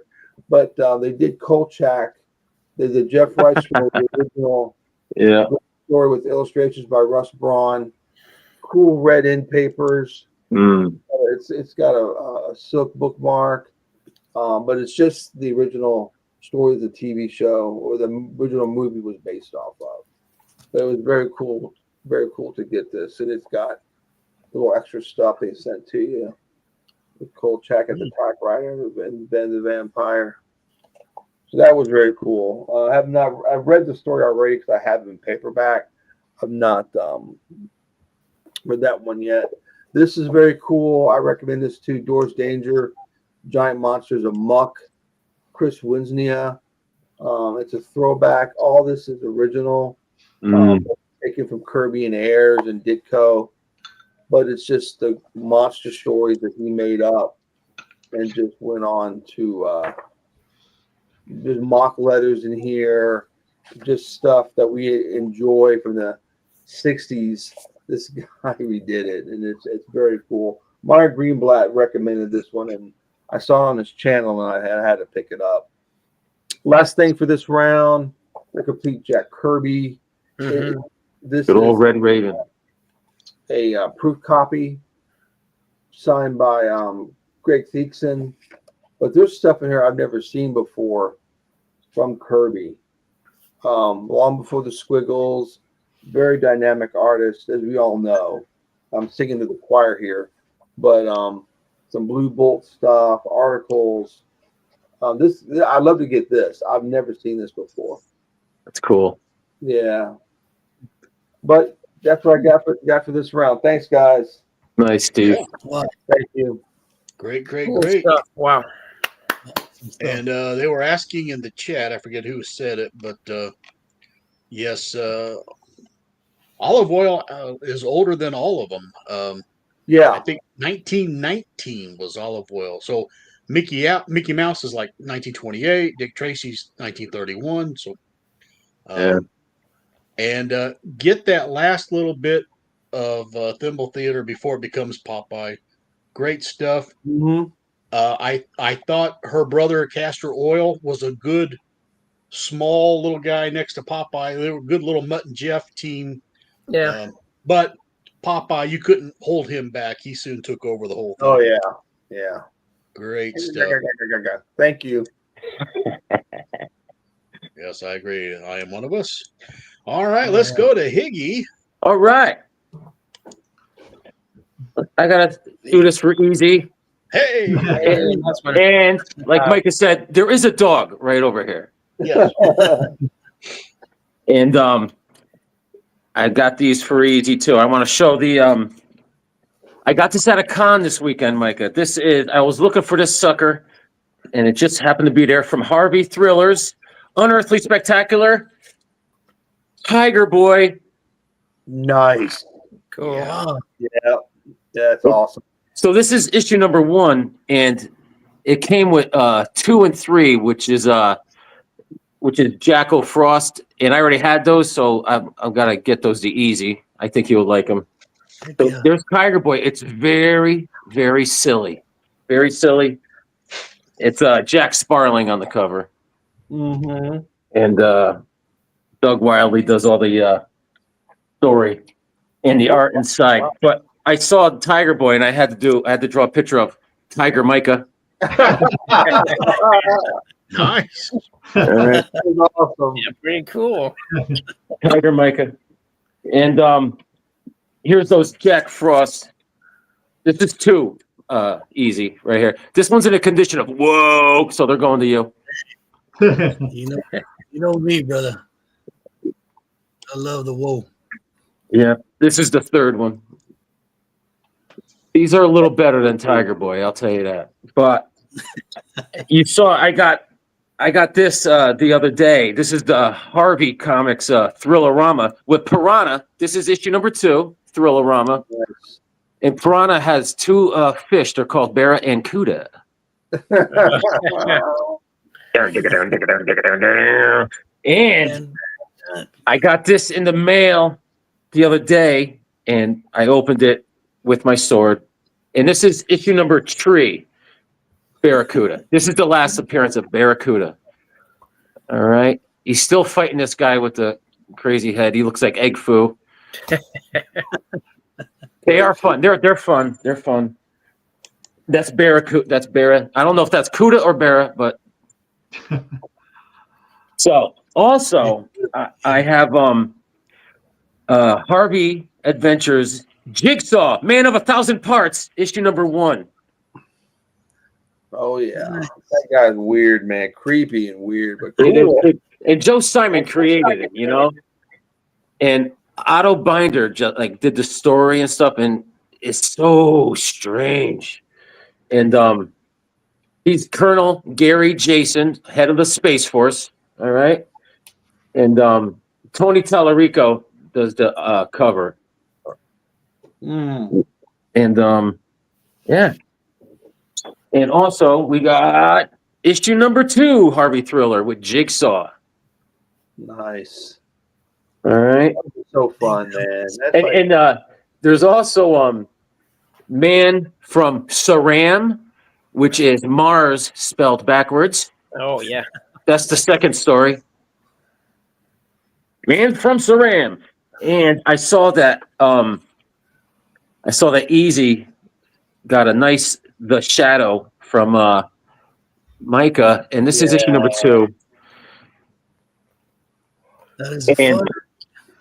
but they did Kolchak. They did Jeff Rice story, the original story with illustrations by Russ Braun. Cool red end papers. It's got a silk bookmark, but it's just the original story of the TV show or the original movie was based off of. But it was very cool to get this, and it's got a little extra stuff they sent to you. With Kolchak at the typewriter and Ben the Vampire. So that was very cool. I've read the story already because I have it in paperback. I've not read that one yet. This is very cool. I recommend this to Doors Danger, Giant Monsters Amok, Chris Wisnia. It's a throwback. All this is original, taken from Kirby and Ayers and Ditko. But it's just the monster stories that he made up and just went on to there's mock letters in here, just stuff that we enjoy from the 60s. This guy redid it, and it's very cool. Meyer Greenblatt recommended this one, and I saw it on his channel, and I had to pick it up. Last thing for this round, the complete Jack Kirby. This Good old Red Raven. A proof copy signed by Greg Theekson, but there's stuff in here I've never seen before from Kirby. Long before the Squiggles, very dynamic artist, as we all know. I'm singing to the choir here, but some Blue Bolt stuff, articles. I'd love to get this. I've never seen this before. That's cool. Yeah, but that's what I got for this round. Thanks, guys. Nice, Steve. Wow. Thank you. Great. Cool stuff. Wow. And they were asking in the chat, I forget who said it, but yes, olive oil is older than all of them. Yeah. I think 1919 was olive oil. So Mickey Mouse is like 1928. Dick Tracy's 1931. So, and get that last little bit of Thimble Theater before it becomes Popeye. Great stuff. I thought her brother Castor Oil was a good small little guy next to Popeye. They were a good little Mutt and Jeff team. Yeah. But Popeye, you couldn't hold him back. He soon took over the whole thing. Oh yeah. Great stuff. Thank you. Yes, I agree. I am one of us. All right, let's go to Higgy. All right. I gotta do this for easy. Hey. And like Micah said, there is a dog right over here. Yes. And I got these for easy too. I want to show the I got this at a con this weekend, Micah. I was looking for this sucker, and it just happened to be there from Harvey Thrillers. Unearthly Spectacular. Tiger Boy. Nice. Cool. Yeah. That's awesome. So this is issue number 1, and it came with 2 and 3, which is Jacko Frost, and I already had those, so I've got to get those to easy. I think you'll like them. So there's Tiger Boy. It's very, very silly. Very silly. It's Jack Sparling on the cover. Mm-hmm. And Doug Wildey does all the story and the art inside. But I saw Tiger Boy, and I had to draw a picture of Tiger Micah. Nice. All right. That's awesome. Yeah, pretty cool. Tiger Micah. And here's those Jack Frost. This is 2 easy right here. This one's in a condition of whoa, so they're going to you. You know me, brother. I love the whoa. Yeah. This is the 3rd one. These are a little better than Tiger Boy, I'll tell you that. But you saw I got this the other day. This is the Harvey Comics Thrillerama with Piranha. This is issue number 2. Thrillerama. Yes. And Piranha has two fish. They're called Bera and Cuda. And I got this in the mail the other day, and I opened it with my sword. And this is issue number 3, Barracuda. This is the last appearance of Barracuda. All right. He's still fighting this guy with the crazy head. He looks like Egg Foo. They are fun. They're fun. They're fun. That's Barracuda. That's Barra. I don't know if that's Cuda or Barra, but so also I have Harvey Adventures Jigsaw, Man of 1,000 Parts, issue number 1. Oh yeah, that guy's weird, man. Creepy and weird, but cool. And Joe Simon created it, you know. And Otto Binder just like did the story and stuff, and it's so strange. And he's Colonel Gary Jason, head of the Space Force. All right. And Tony Tallarico does the cover. And yeah. And also we got issue number 2, Harvey Thriller with Jigsaw. Nice. All right. So fun, man. And there's also Man from Saram, which is Mars spelled backwards. Oh yeah. That's the second story. Man from Saram. And I saw that Easy got a nice The Shadow from Micah, and this is issue number 2. That is fun.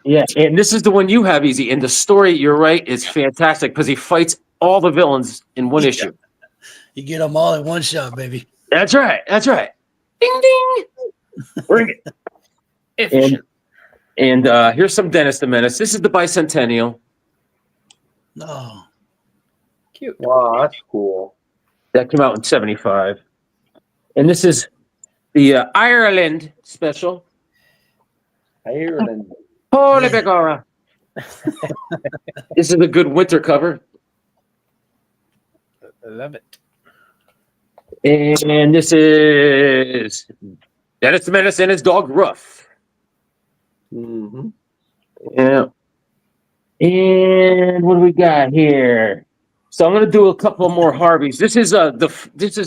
Yeah, and this is the one you have, Easy. And the story, you're right, is fantastic because he fights all the villains in one issue. You get them all in one shot, baby. That's right. That's right. Ding ding. Bring it. And here's some Dennis the Menace. This is the Bicentennial. No. Cute. Wow, that's cool. That came out in 75. And this is the Ireland special. Ireland. Holy Begora. This is a good winter cover. I love it. And this is Dennis the Menace and his dog Ruff. Mm-hmm. Yeah. And what do we got here? So I'm going to do a couple more Harveys. This is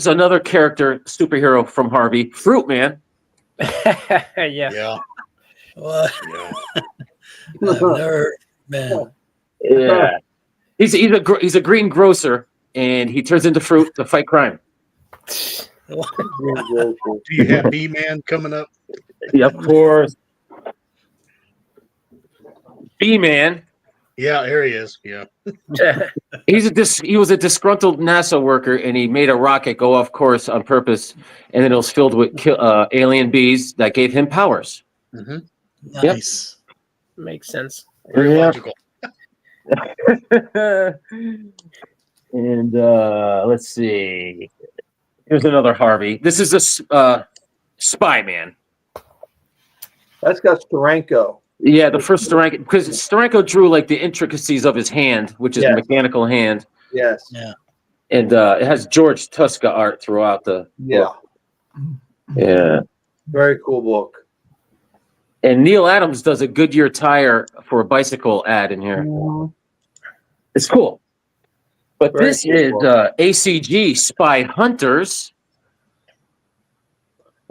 another character superhero from Harvey, Fruit Man. Yeah. What? Yeah. I've never heard, man. Yeah. He's a green grocer, and he turns into fruit to fight crime. Do you have B-Man coming up? Yeah, of course. B-Man. Yeah, there he is. Yeah. He was a disgruntled NASA worker, and he made a rocket go off course on purpose, and then it was filled with alien bees that gave him powers. Mm-hmm. Nice. Makes sense. Very logical. And let's see. Here's another Harvey. This is a Spy Man. That's got Steranko. Yeah, the first Steranko, because Steranko drew like the intricacies of his hand, which is a mechanical hand. Yes. Yeah. And it has George Tuska art throughout the book. Yeah. Very cool book. And Neil Adams does a Goodyear tire for a bicycle ad in here. It's cool. But Very this cool is book. ACG Spy Hunters.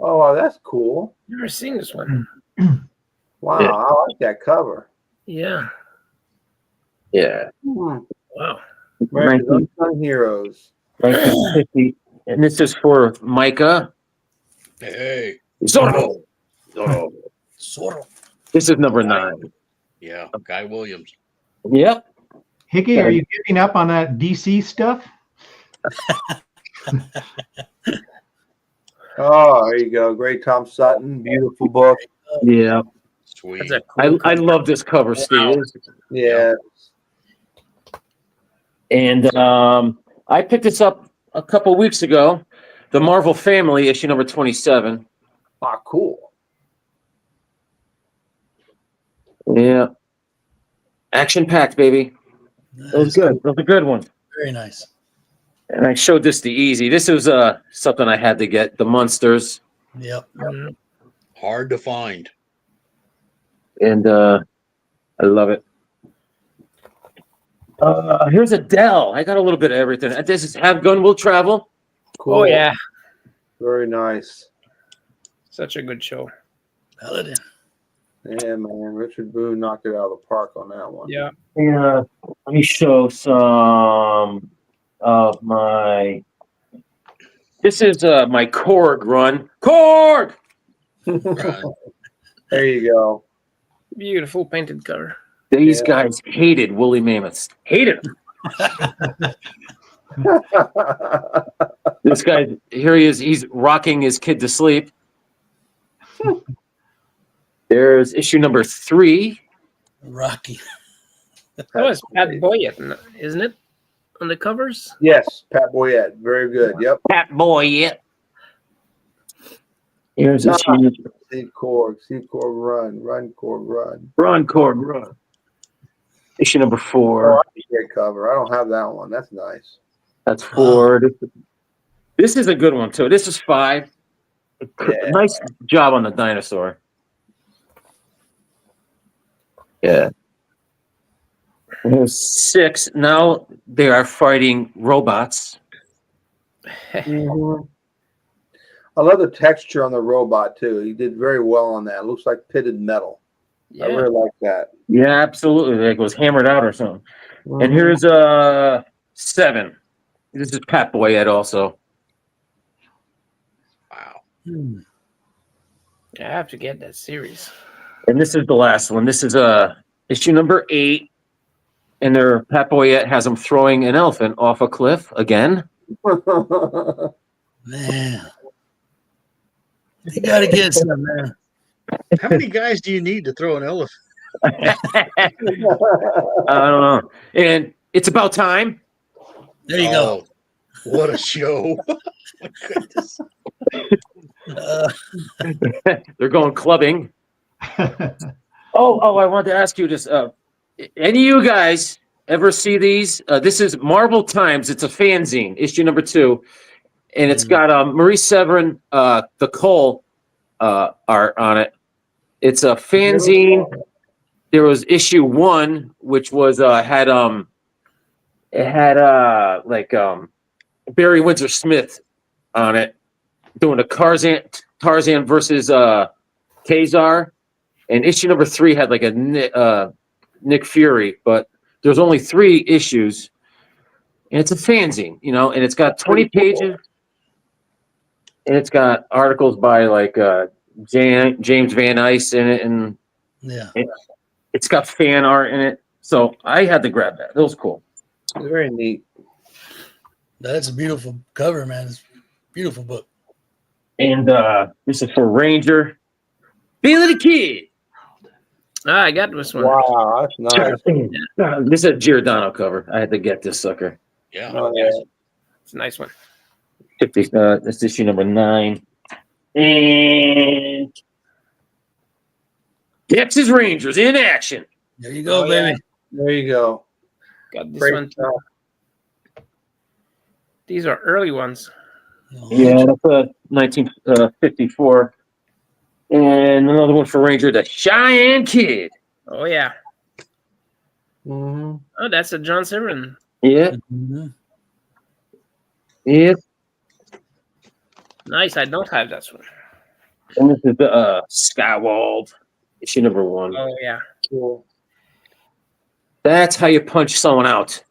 Oh, wow, that's cool. Never seen this one. Wow, Yeah. I like that cover. Yeah. Yeah. Wow. America's Unsung Heroes. 1950. And this is for Micah. Hey. Zorro. Sort of. This is number 9. Yeah, Guy Williams. Yep. Hickey, are you giving up on that DC stuff? Oh, there you go. Great Tom Sutton. Beautiful book. Yeah. Sweet. That's a cool I love this cover, Steve. Yeah. And I picked this up a couple weeks ago. The Marvel Family, issue number 27. Ah, cool. Yeah. Action packed, baby. Those good. Those are good ones. Very nice. And I showed this to Easy. This was something I had to get. The Munsters. Yep. Hard to find. And I love it. Here's a Dell. I got a little bit of everything. This is Have Gun Will Travel. Cool. Oh yeah, Very nice. such a good show. Paladin. Yeah, man. Richard Boone knocked it out of the park on that one. Yeah. Yeah. Let me show some of my. This is my Korg run. Korg! There you go. Beautiful painted cover. These guys hated woolly mammoths. Hated them. This guy, here he is. He's rocking his kid to sleep. There's issue number 3. Rocky. Oh, it's Pat Boyett, isn't it? On the covers? Yes, Pat Boyette. Very good. Yep. Pat Boyett. Here's issue. Steve Korg. Steve Korg, run. Run, Korg, run. Run, Korg, run. Issue number 4. Oh, I like that cover. I don't have that one. That's nice. That's 4. This is a good one, too. This is 5. Yeah. Nice job on the dinosaur. Yeah. Here's 6. Now they are fighting robots. Mhm. I love the texture on the robot, too. He did very well on that. It looks like pitted metal. I Yeah. really like that. Yeah, absolutely. Like it was hammered out or something. And here's 7. This is Pat Boyette also. Wow. I have to get that series. And this is the last one. This is issue number 8. And Pat Boyette has him throwing an elephant off a cliff again. Man. You got to get some, man. How many guys do you need to throw an elephant? I don't know. And it's about time. There you go. What a show. My goodness. They're going clubbing. Oh, I wanted to ask you this. Any of you guys ever see these? This is Marvel Times. It's a fanzine, issue number 2. And it's got Maurice Severin, the Cole art on it. It's a fanzine. There was issue 1, which was had Barry Windsor Smith on it doing a Tarzan versus Kazar. And issue number 3 had like a Nick Fury, but there's only 3 issues. And it's a fanzine, and it's got 20 pages. And it's got articles by like James Van Ice in it, and Yeah. it's got fan art in it. So I had to grab that. It was cool. Very neat. That's a beautiful cover, man. It's a beautiful book. And this is for Ranger. Billy the Kid. I got this one. Wow, that's nice. This is a Giordano cover. I had to get this sucker. Yeah. Oh, yeah. It's a nice one. That's issue number 9. And Texas Rangers in action. There you go, baby. There you go. Got this Great one. stuff. These are early ones. Yeah, that's 1954. And another one for Ranger, the Cheyenne Kid. Oh yeah. Mhm. Oh, that's a John Severin. Yeah, Mhm. yeah. Nice. I don't have that one. And this is the Skywald, issue number 1. Oh yeah. Cool. That's how you punch someone out.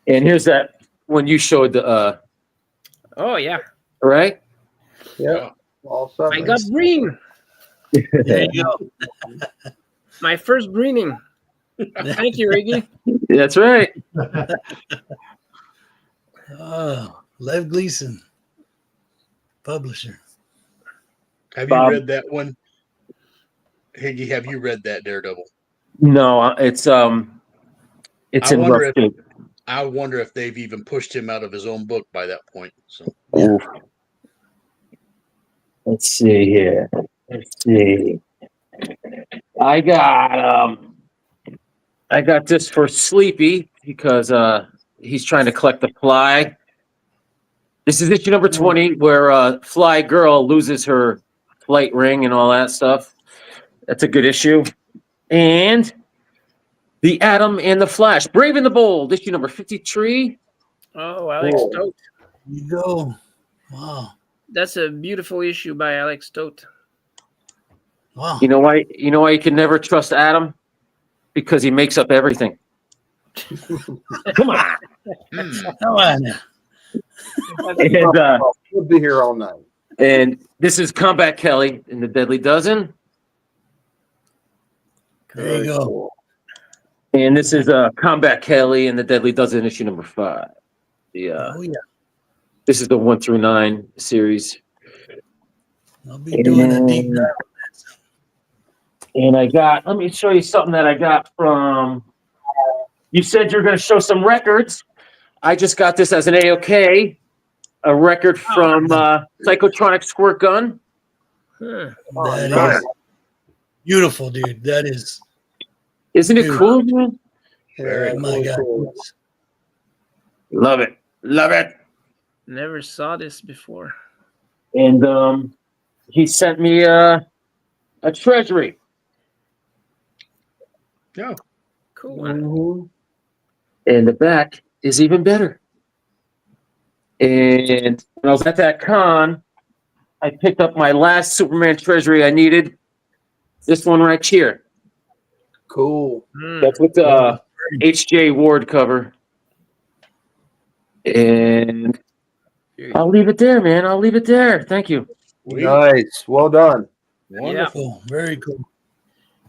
And here's that one you showed the Oh yeah. right? Yeah. All I got green. There you go. My first greening. Thank you, Riggy. That's right. Oh, Lev Gleason, publisher. Have Bob. you read that one? Higgy, have you read that Daredevil? No, it's I in wonder rough shape. I wonder if they've even pushed him out of his own book by that point. So Oof. Let's see here. Let's see. I got I got this for Sleepy because he's trying to collect the Fly. This is issue number 20, where Fly Girl loses her flight ring and all that stuff. That's a good issue. And The Atom and the Flash, Brave and the Bold, issue number 53. Oh, Alex Stote. There you go. Wow. That's a beautiful issue by Alex Stote. Wow. You know why? You know why you can never trust Adam? Because he makes up everything. Come on. Come on now. And, We'll be here all night. and this is Combat Kelly in the Deadly Dozen. There you go. And this is Combat Kelly in the Deadly Dozen, issue number 5. Oh, yeah. This is the 1 through 9 series. I'll be doing a deep dive. And let me show you something that I got from, you said you're going to show some records. I just got this as an A-OK, a record from Psychotronic Squirt Gun. That nice. is beautiful, dude. That is. Isn't it Dude. cool, man? Very Oh my God. cool. Love it. Love it. Never saw this before. And he sent me a treasury. Yeah. Cool. Mhm. And the back is even better. And when I was at that con, I picked up my last Superman treasury I needed. This one right here. Cool. That's with the H.J. Ward cover. And I'll leave it there, man. I'll leave it there. Thank you. Nice. Well done. Wonderful. Cool. Very cool.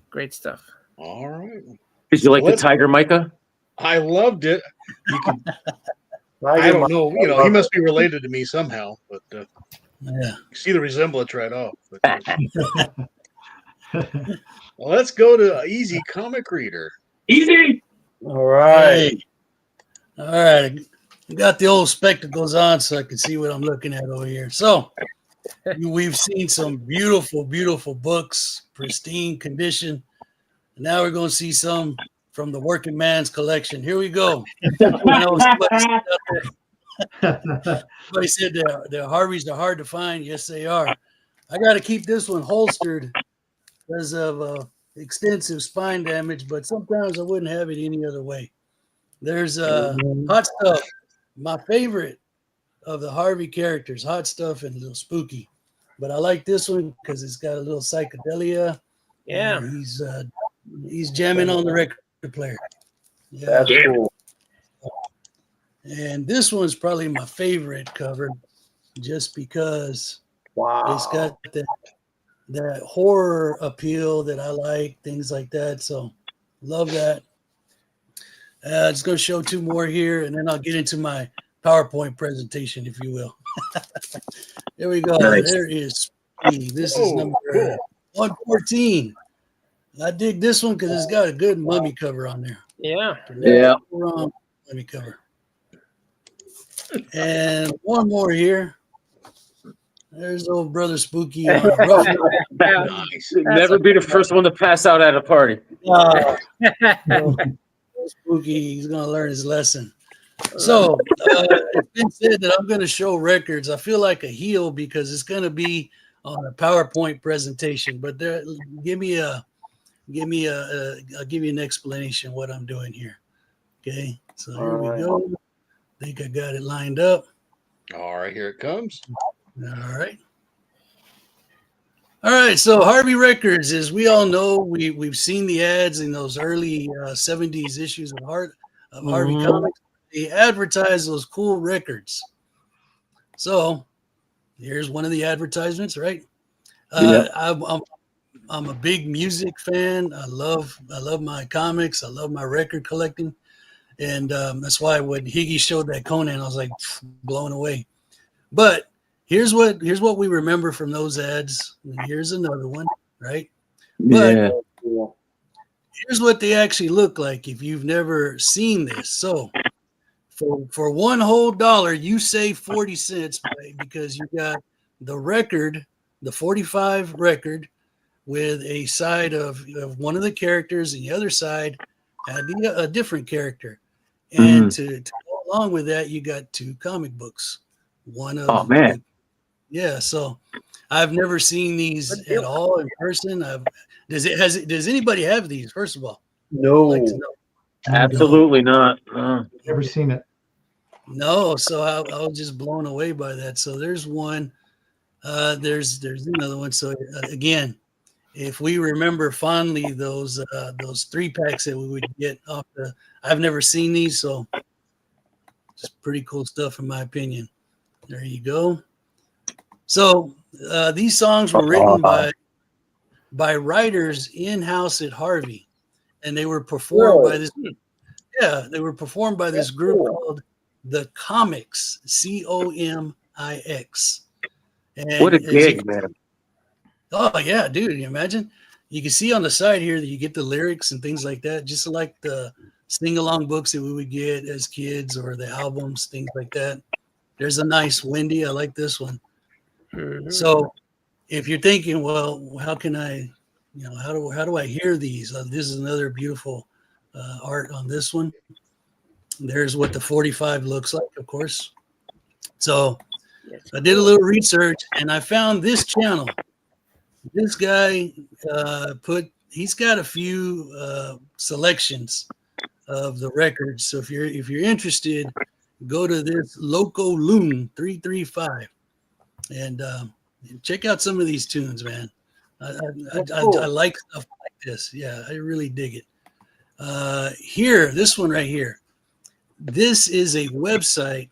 Great stuff. All right. Did you like Let's- the Tiger, Micah? I loved it. You can, I Tiger don't Mike. know. You know, he must be related to me somehow, but Yeah. you see the resemblance right off. But, well, let's go to Easy Comic Reader. Easy. All right. Hey. All right. I got the old spectacles on so I can see what I'm looking at over here. So we've seen some beautiful, beautiful books, pristine condition. Now we're going to see some from the working man's collection. Here we go. I know somebody said the Harveys are hard to find. Yes, they are. I got to keep this one holstered because of extensive spine damage, but sometimes I wouldn't have it any other way. There's Hot Stuff, my favorite of the Harvey characters, Hot Stuff and a little spooky. But I like this one because it's got a little psychedelia. Yeah. He's jamming on the record player. Yeah. That's cool. And this one's probably my favorite cover just because Wow. it's got that horror appeal that I like, things like that. So love that. It's going to show 2 more here, and then I'll get into my PowerPoint presentation, if you will. There we go. Nice. There is Speedy. This is number 114. I dig this one because it's got a good mummy cover on there. Yeah. Yeah. Wrong mummy cover. And one more here. There's old brother Spooky. Nice. Never be the first one to pass out at a party. Spooky, he's going to learn his lesson. So it's been said that I'm going to show records. I feel like a heel because it's going to be on a PowerPoint presentation. But I'll give you an explanation what I'm doing here. Okay, so here we go. I think I got it lined up. All right, here it comes. All right. All right, so Harvey Records, as we all know, we've seen the ads in those early 70s issues of Harvey Comics. They advertise those cool records. So here's one of the advertisements, right? I'm a big music fan. I love my comics. I love my record collecting, and that's why when Higgy showed that Conan, I was like blown away. But here's what we remember from those ads. And here's another one, right? Yeah. But here's what they actually look like if you've never seen this. So for one whole dollar, you save 40 cents because you got the record, the 45 record, with a side of one of the characters and the other side a different character. And to go along with that, you got 2 comic books. One of Oh man. yeah. So I've never seen these at all in person. Does anybody have these? First of all, No, I'd like to know. Absolutely not. Never seen it. No, so I was just blown away by that. So there's one. There's another one. So again, if we remember fondly those 3-packs that we would get off the, I've never seen these, so just pretty cool stuff in my opinion. There you go. So these songs were written by writers in-house at Harvey, and they were performed by this. Yeah, they were performed by this group called the Comics, Comix. And What a gig, man. Oh yeah, dude! You imagine? You can see on the side here that you get the lyrics and things like that, just like the sing-along books that we would get as kids, or the albums, things like that. There's a nice Wendy. I like this one. So, if you're thinking, well, how can I, how do I hear these? This is another beautiful art on this one. There's what the 45 looks like, of course. So, I did a little research and I found this channel. This guy he's got a few selections of the records. So if you're interested, go to this Loco Loon 335 and check out some of these tunes, man. I like stuff like this. Yeah, I really dig it. Here, this one right here. This is a website.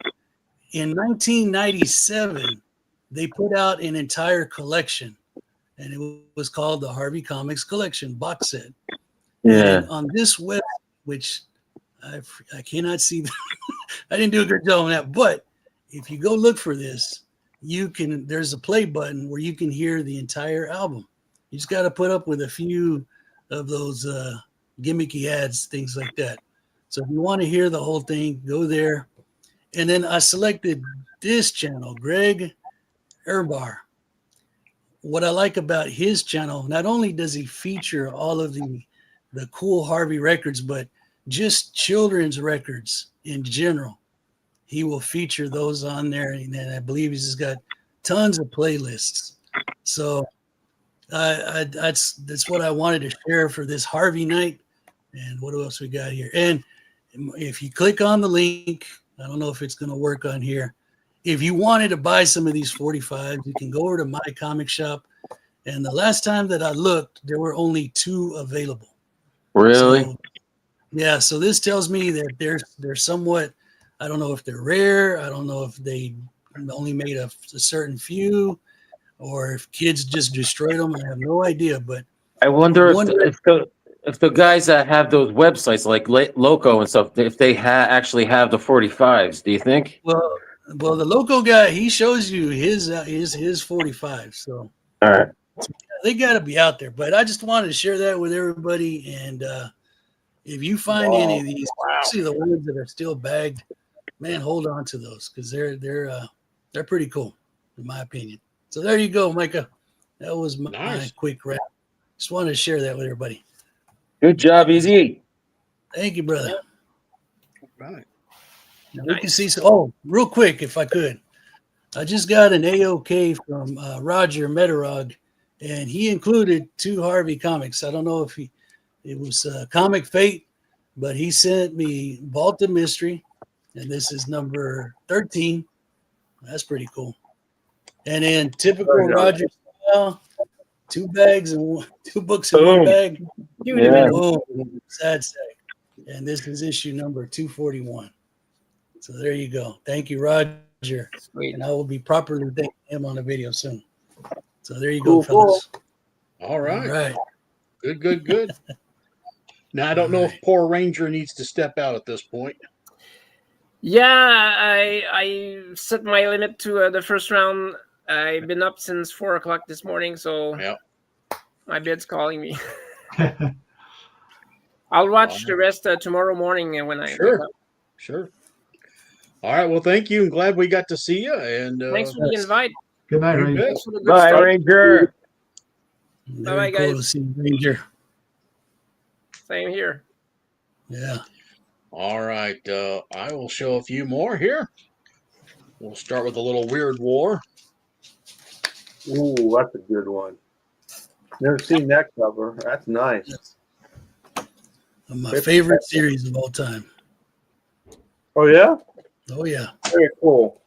In 1997, they put out an entire collection, and it was called the Harvey Comics Collection box set. Yeah. And on this web, which I cannot see, I didn't do a good job on that. But if you go look for this, there's a play button where you can hear the entire album. You just got to put up with a few of those gimmicky ads, things like that. So if you want to hear the whole thing, go there. And then I selected this channel, Greg Erbar. What I like about his channel, not only does he feature all of the cool Harvey records, but just children's records in general. He will feature those on there. And then I believe he's just got tons of playlists. So that's what I wanted to share for this Harvey night. And what else we got here? And if you click on the link, I don't know if it's going to work on here. If you wanted to buy some of these 45s, you can go over to my comic shop. And the last time that I looked, there were only 2 available. Really? So, yeah. So this tells me that they're somewhat, I don't know if they're rare. I don't know if they only made a certain few, or if kids just destroyed them. I have no idea. But I wonder if the guys that have those websites like Loco and stuff, if they actually have the 45s, do you think? Well, the Loco guy, he shows you his 45. So All right. they got to be out there. But I just wanted to share that with everybody. And if you find any of these, especially the ones that are still bagged, man, hold on to those because they're pretty cool, in my opinion. So there you go, Micah. That was my quick wrap. Just wanted to share that with everybody. Good job, Easy. Thank you, brother. Right. Now we can see. Real quick, if I could, I just got an AOK from Roger Metarog, and he included 2 Harvey comics. I don't know if it was Comic Fate, but he sent me Vault of Mystery, and this is number 13. That's pretty cool. And then typical Roger style, 2 bags and 2 books in one bag. Yeah. Sad sack. And this is issue number 241. So there you go. Thank you, Roger. Sweet. And I will be properly thanking him on the video soon. So there you go, fellas. All right. All right. Good. Now, I don't know if poor Ranger needs to step out at this point. Yeah, I set my limit to the first round. I've been up since 4 o'clock this morning, so my bed's calling me. I'll watch the rest tomorrow morning when I wake up. Sure. All right. Well, thank you. I'm glad we got to see you. And thanks for the invite. Good night, Ranger. Thanks for the good Bye, stuff. Ranger. Very cool to see you, Ranger. Same here. Yeah. All right. I will show a few more here. We'll start with a little Weird War. Ooh, that's a good one. Never seen that cover. That's nice. My favorite series of all time. Oh, yeah? Oh, yeah. Very cool.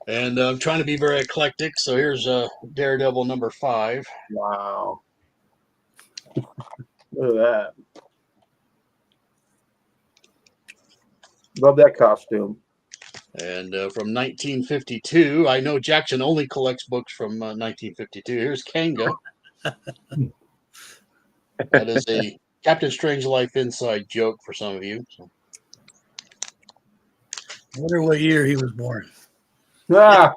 And I'm trying to be very eclectic, so here's Daredevil number 5. Wow. Look at that. Love that costume. And from 1952, I know Jackson only collects books from 1952. Here's Kanga. That is a Captain Strange Life inside joke for some of you. So. I wonder what year he was born. Ah,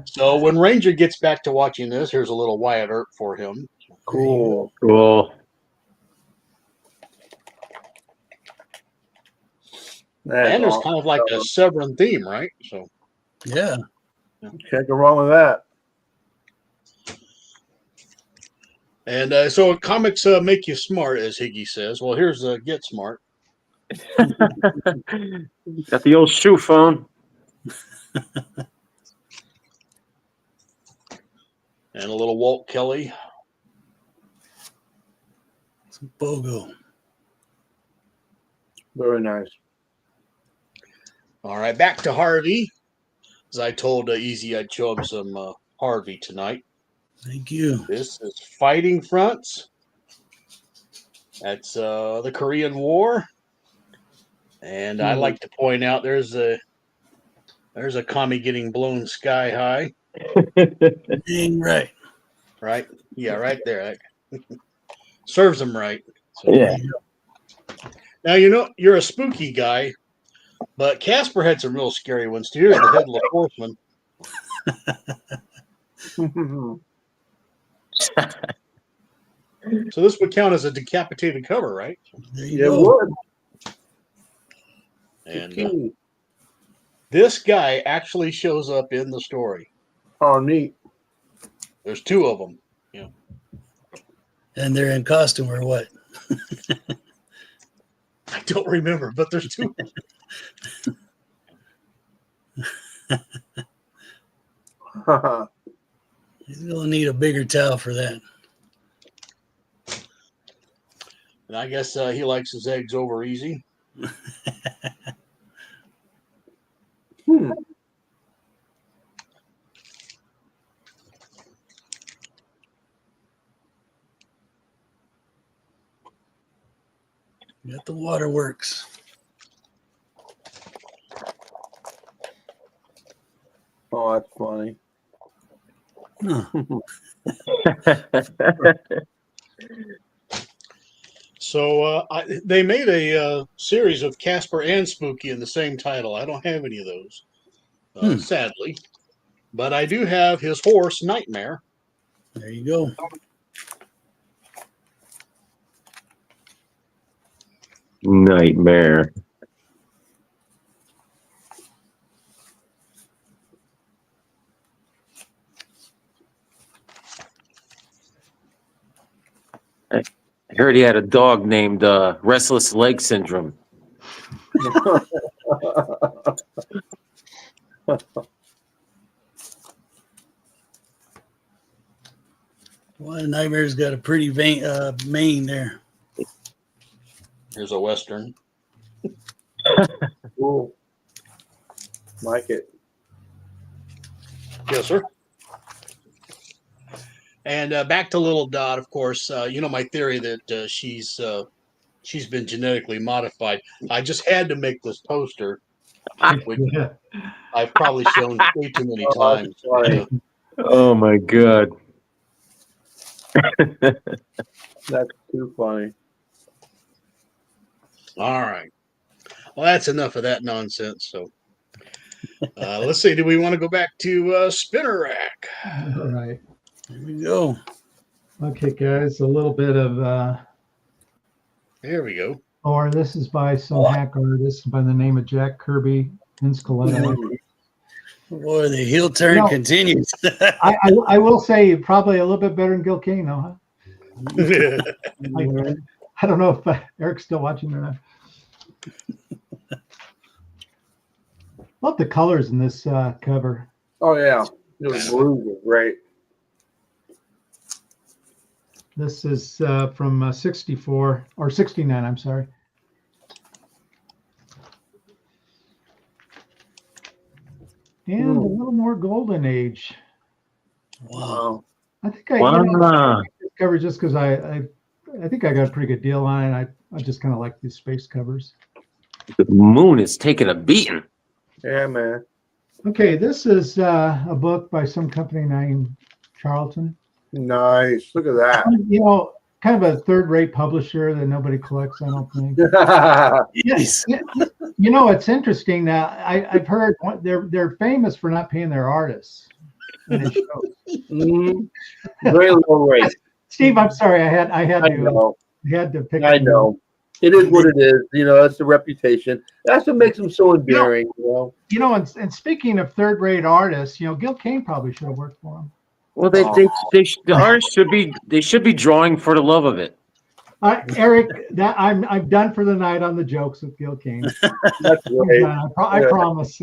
So when Ranger gets back to watching this, here's a little Wyatt Earp for him. cool. Cool. That's And there's awesome. kind of like a Severin theme, right? So Yeah. Can't go wrong with that. and so comics make you smart, as Higgy says. Well, here's Get Smart. Got the old shoe phone. And a little Walt Kelly. Some BOGO. Very nice. All right, back to Harvey. As I told Easy, I'd show him some Harvey tonight. Thank you. This is Fighting Fronts. That's the Korean War. And I like to point out there's a commie getting blown sky high. Dang right. Right? Yeah, right there. Serves him right. So, Yeah. now, you're a spooky guy, but Casper had some real scary ones too. Here's the Headless Horseman. So this would count as a decapitated cover, right? There you Yeah, go. would. And this guy actually shows up in the story. Oh, neat. There's 2 of them. Yeah. And they're in costume or what? I don't remember, but there's 2. He's gonna need a bigger towel for that. And I guess he likes his eggs over easy. Got the waterworks. Oh, that's funny. Huh. So they made a series of Casper and Spooky in the same title. I don't have any of those, sadly. But I do have his horse, Nightmare. There you go. Nightmare. I heard he had a dog named Restless Leg Syndrome. Well, Nightmare's got a pretty mane there. Here's a Western. Cool. Like it. Yes, sir. And back to Little Dot, of course. My theory that she's been genetically modified. I just had to make this poster, which I've probably shown way too many times. Oh my God. That's too funny. All right. Well, that's enough of that nonsense. So let's see. Do we want to go back to Spinner Rack? All right. Here we go. Okay, guys. A little bit of There we go. or this is by some hack artist by the name of Jack Kirby Inscoletta. Boy, the heel turn continues. I will say probably a little bit better than Gil Kane, though, huh? I don't know if Eric's still watching or not. Love the colors in this cover. Oh yeah, the blues are great. This is from 64 or 69. I'm sorry. And a little more Golden Age. Wow. I think I this cover just because I think I got a pretty good deal on it. I just kind of like these space covers. The moon is taking a beating. Yeah, man. Okay, this is a book by some company named Charlton. Nice. Look at that. Kind of a third-rate publisher that nobody collects, I don't think. Yes. It's interesting. I've heard they're famous for not paying their artists. Very low rate. Steve, I'm sorry. I had to pick. I know. It is what it is. That's the reputation. That's what makes them so endearing. And speaking of third-rate artists, Gil Kane probably should have worked for him. Well, the artists should be drawing for the love of it. Eric, I'm done for the night on the jokes with Gil Kane. That's right. I promise.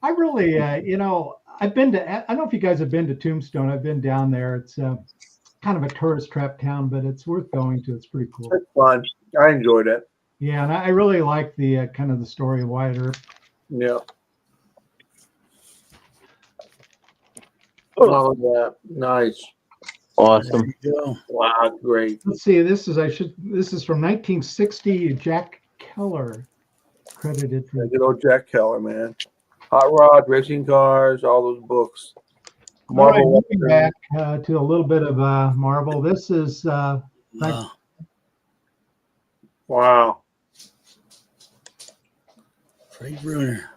I really, I've been to. I don't know if you guys have been to Tombstone. I've been down there. It's kind of a tourist trap town, but it's worth going to. It's pretty cool. It's fun. I enjoyed it. Yeah, and I really like the kind of the story of Wyatt Earp. Yeah. Oh, yeah. Nice. Awesome. Wow, great. Let's see. This is from 1960. Jack Keller credited for. Good old Jack Keller, man. Hot Rod, Racing Cars, all those books. Marvel. Moving back to a little bit of Marvel. This is wow. Frank Bruner.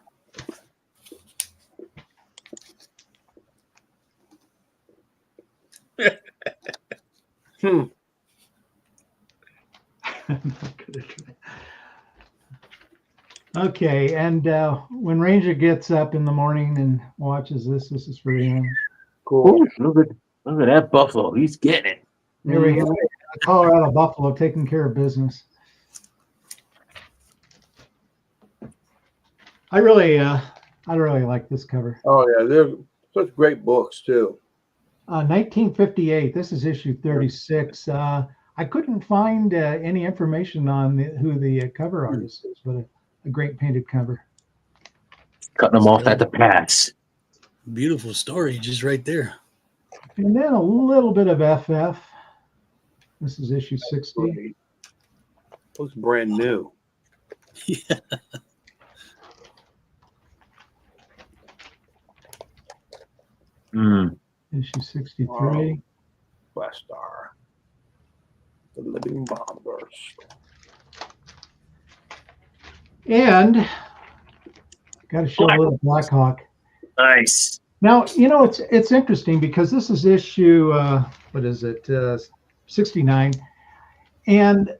Okay, and when Ranger gets up in the morning and watches this is for him. Cool. Ooh, look at that buffalo. He's getting it. There we go. Colorado buffalo taking care of business. I really like this cover. Oh yeah, they're such great books too. 1958. This is issue 36. I couldn't find any information on who the cover artist is, but a great painted cover. Cutting them off at the pass. Beautiful story, just right there. And then a little bit of FF. This is issue 60. Looks brand new. Yeah. Issue 63. West Star. The Living Bombers. And got to show a little Black Hawk. Nice. Now, it's interesting because this is issue, 69. And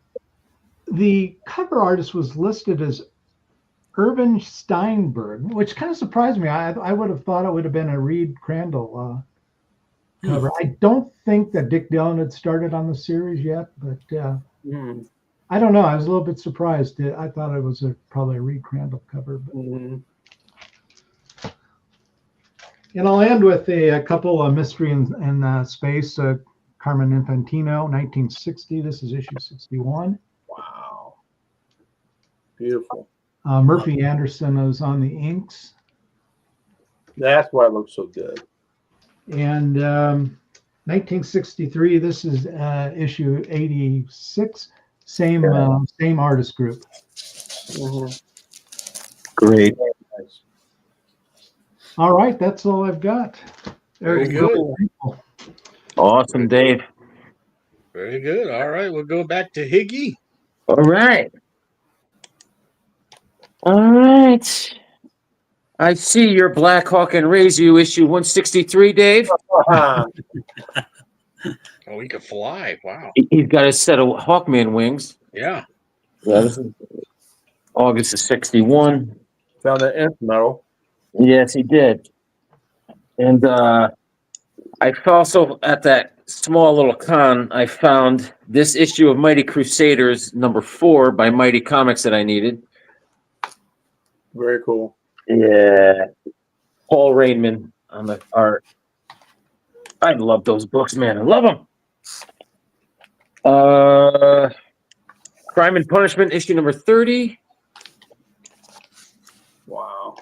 the cover artist was listed as Irvin Steinberg, which kind of surprised me. I would have thought it would have been a Reed Crandall cover. I don't think that Dick Dillon had started on the series yet, but I don't know. I was a little bit surprised. I thought it was probably a Reed Crandall cover. But. And I'll end with a couple of Mystery in Space. Carmen Infantino, 1960. This is issue 61. Wow. Beautiful. Murphy Anderson was on the inks. That's why it looks so good. And 1963, this is issue 86. Same artist group. Great. Nice. All right, that's all I've got. Very good. Awesome, Dave. Very good. All right, we'll go back to Higgy. All right. I see your Black Hawk and Raise You issue 163, Dave. Oh, he can fly. Wow. He's got a set of Hawkman wings. Yeah. Yeah, this is August of 61. Found an nth medal. Yes, he did. And I also, at that small little con, I found this issue of Mighty Crusaders #4 by Mighty Comics that I needed. Very cool. Yeah. Paul Rainman on the art. I love those books, man. I love them. Crime and Punishment, issue #30. Wow.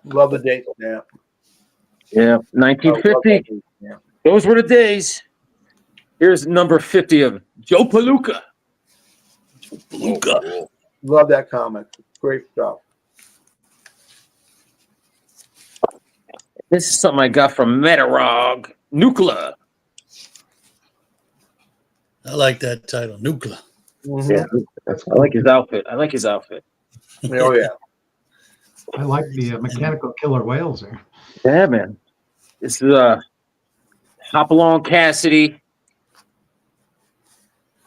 Love the date stamp. Yeah, 1950. Yeah. Those were the days. Here's #50 of Joe Palooka. Palooka. Love that comic. Great stuff. This is something I got from Metarog. Nuclear. I like that title, Nuclear. Mm-hmm. Yeah, I like his outfit. Oh, yeah. I like the mechanical killer whales there. Yeah, man. This is Hopalong Cassidy.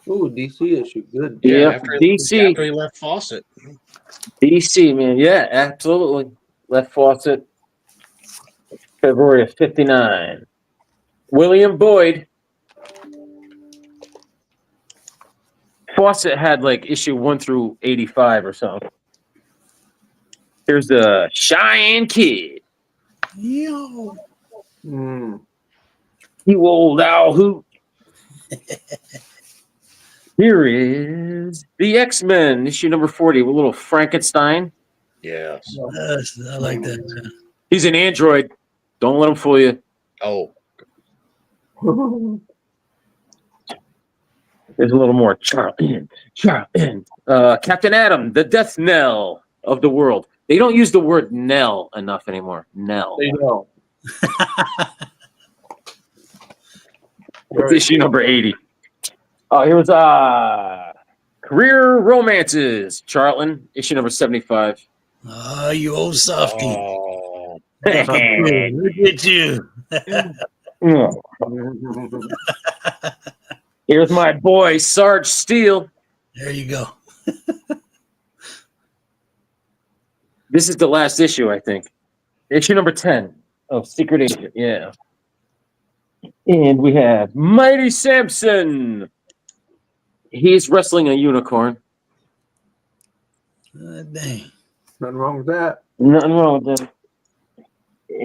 Ooh, DC issue. Good. Yeah, after DC. After he left Fawcett. DC, man. Yeah, absolutely. Left Fawcett. February of '59. William Boyd. Fawcett had like issue 1 through 85 or something. Here's the Cheyenne Kid. Yo. Mm. You old owl hoot. Here is the X-Men, issue #40, with a little Frankenstein. Yes. Yes, I like that. He's an android. Don't let him fool you. Oh, There's a little more. Charlton. Captain Atom, the death knell of the world. They don't use the word knell enough anymore. Knell. They know. It's issue #80. Oh, here was Career Romances. Charlton, issue #75. Oh, you old softy. oh. Look at you. Here's my boy, Sarge Steele. There you go. This is the last issue, I think. Issue #10 of Secret Agent. Yeah. And we have Mighty Samson. He's wrestling a unicorn. Dang. Nothing wrong with that. Nothing wrong with that.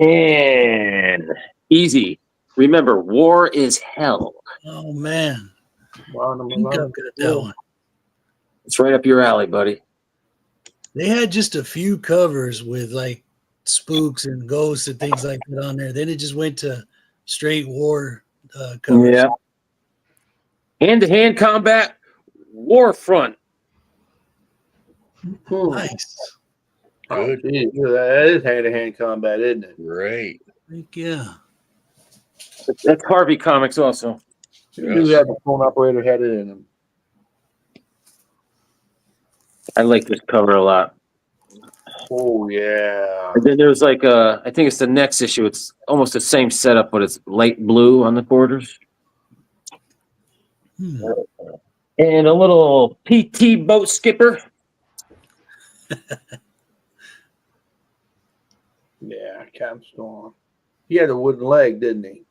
And Easy. Remember, war is hell. Oh, man. Wow, I think I've got that one. It's right up your alley, buddy. They had just a few covers with like spooks and ghosts and things like that on there. Then it just went to straight war covers. Yeah. Hand-to-hand combat, war front. Nice. Good. Oh, geez, that is hand-to-hand combat, isn't it? Great. Heck yeah. That's Harvey Comics also. You do have the phone operator headed in him. I like this cover a lot. Oh, yeah. And then there's like I think it's the next issue. It's almost the same setup, but it's light blue on the borders. And a little PT boat skipper. Yeah, Capstone. He had a wooden leg, didn't he?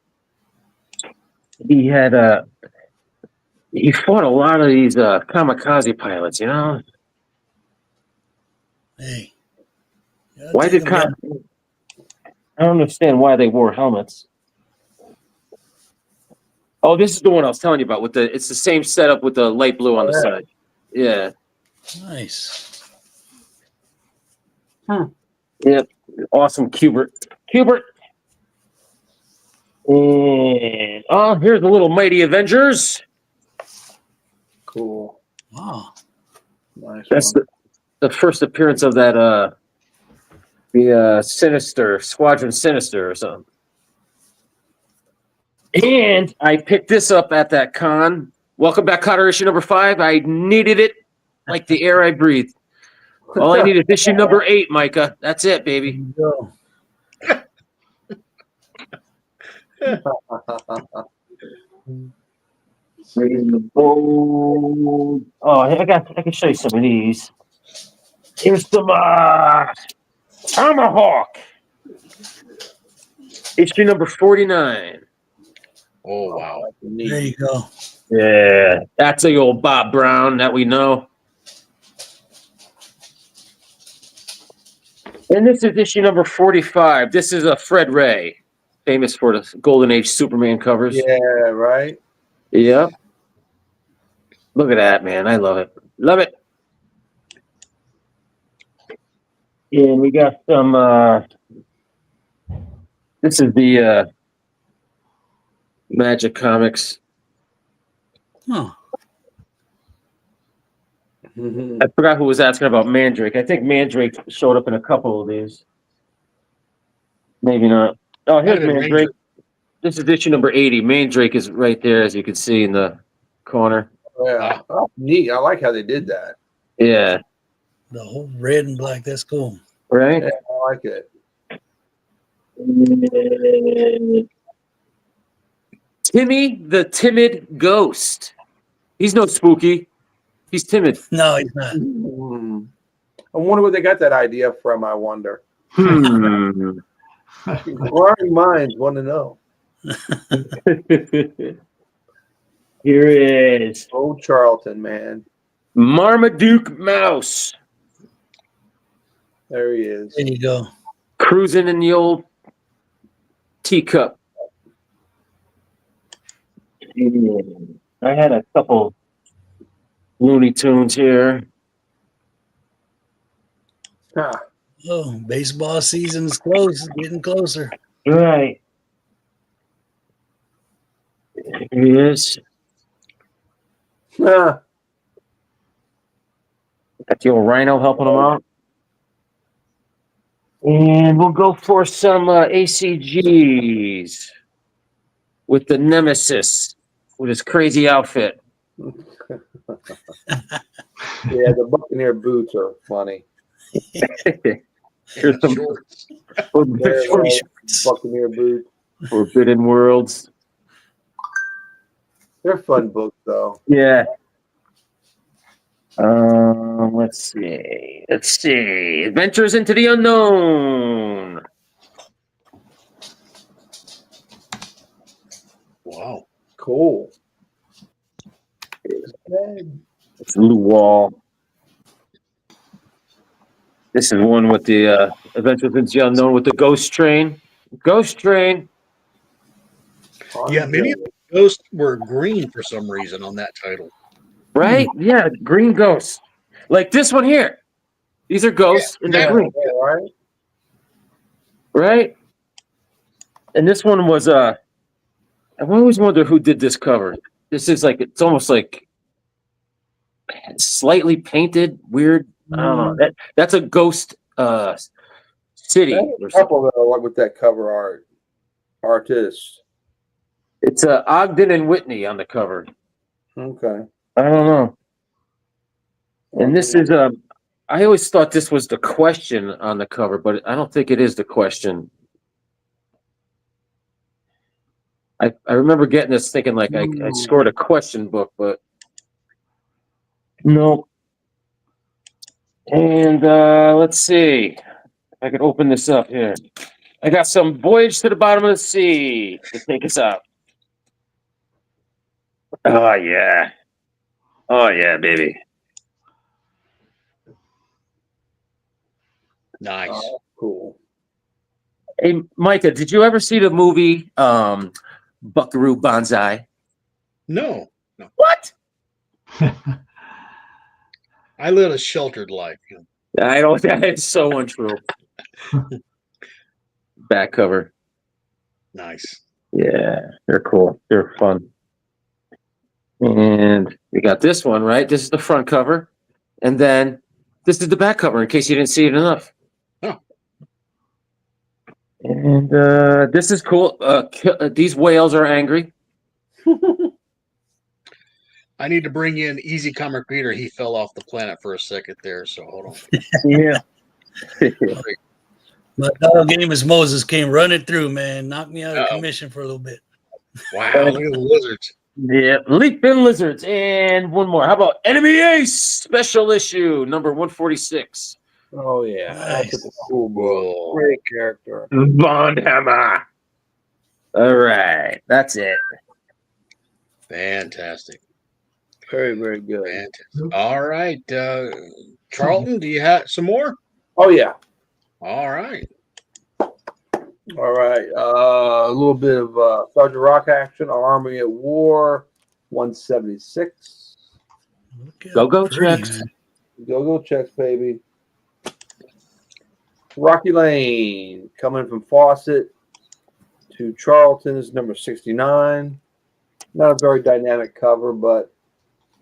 He had he fought a lot of these kamikaze pilots, you know? Hey. Why did I don't understand why they wore helmets. Oh, this is the one I was telling you about. It's the same setup with the light blue on the side. Yeah. Nice. Yep. Awesome, Cubert. And here's the little Mighty Avengers. Cool. Wow. Nice. That's the first appearance of that the Sinister Squadron Sinister or something. And I picked this up at that con. Welcome back, Cotter, issue #5. I needed it like the air I breathe. All I need is issue #8, Micah. That's it, baby. Go. Oh, I can show you some of these. Here's some Tomahawk. Issue number 49. Oh, wow. There you go. Yeah, that's the old Bob Brown that we know. And this is issue number 45. This is a Fred Ray, famous for the Golden Age Superman covers. Yeah, right. Yep. Look at that, man. I love it. Love it. And we got some, this is the Magic Comics. Huh. Mhm. I forgot who was asking about Mandrake. I think Mandrake showed up in a couple of these. Maybe not. Oh, here's Might have been Mandrake. Ranger. This is issue number 80. Mandrake is right there, as you can see in the corner. Yeah. Oh, neat. I like how they did that. Yeah. The whole red and black. That's cool. Right? Yeah, I like it. Timmy the Timid Ghost. He's no spooky. He's timid. No, he's not. I wonder where they got that idea from. I wonder. Hmm. Inquiring minds want to know. Here is Oh, Charlton, man. Marmaduke Mouse There he is. There you go. cruising in the old teacup. I had a couple Looney Tunes here. Ah, Oh, baseball season's close, getting closer. Right. Here he is. ah. Got the old Rhino helping him out. And we'll go for some ACGs with the Nemesis with his crazy outfit. Yeah, the Buccaneer boots are funny. Here's some Shorts. Buccaneer boots. Forbidden Worlds. They're fun books, though. Yeah. Let's see. Adventures into the Unknown. Wow. Cool. It's Lou Wall. This is one with the Adventures into the Unknown with the Ghost Train. Ghost Train. Yeah, many of the ghosts were green for some reason on that title. Right? Yeah, green ghosts. Like this one here. These are ghosts and they're green. Yeah, right? Right? And this one was I always wonder who did this cover. This is like it's almost like slightly painted, weird. I don't know. That's a ghost city. There's a couple though with that cover art. Artists. It's Ogden and Whitney on the cover. Okay. I don't know. And this is I always thought this was the question on the cover, but I don't think it is the question. I remember getting this thinking like I scored a question book, but no. And let's see if I could open this up here. I got some Voyage to the Bottom of the Sea to take us out. Oh yeah. Oh yeah, baby. Nice. Oh, cool. Hey, Micah, did you ever see the movie Buckaroo Banzai? No. What? I led a sheltered life. You know. I don't. That's so untrue. Back cover. Nice. Yeah, they're cool. They're fun. And we got this one, right? This is the front cover. And then this is the back cover in case you didn't see it enough. Oh. And this is cool. These whales are angry. I need to bring in Easy Comic Reader. He fell off the planet for a second there, so hold on. Yeah. My dog game is Moses came running through, man. Knocked me out of commission for a little bit. Wow, look at the lizards. Yeah, Leaping Lizards. And one more. How about Enemy Ace Special Issue number 146? Oh yeah. Nice. That's a cool book. Whoa. Great character. Bond Hammer. All right, that's it. Fantastic. Very, very good. Fantastic. All right. Charlton, do you have some more? Oh, yeah. All right. All right. A little bit of Sergeant Rock action. Our Army at War, 176. Go Pretty, checks. man. Go checks, baby. Rocky Lane, coming from Fawcett to Charlton, is number 69. Not a very dynamic cover, but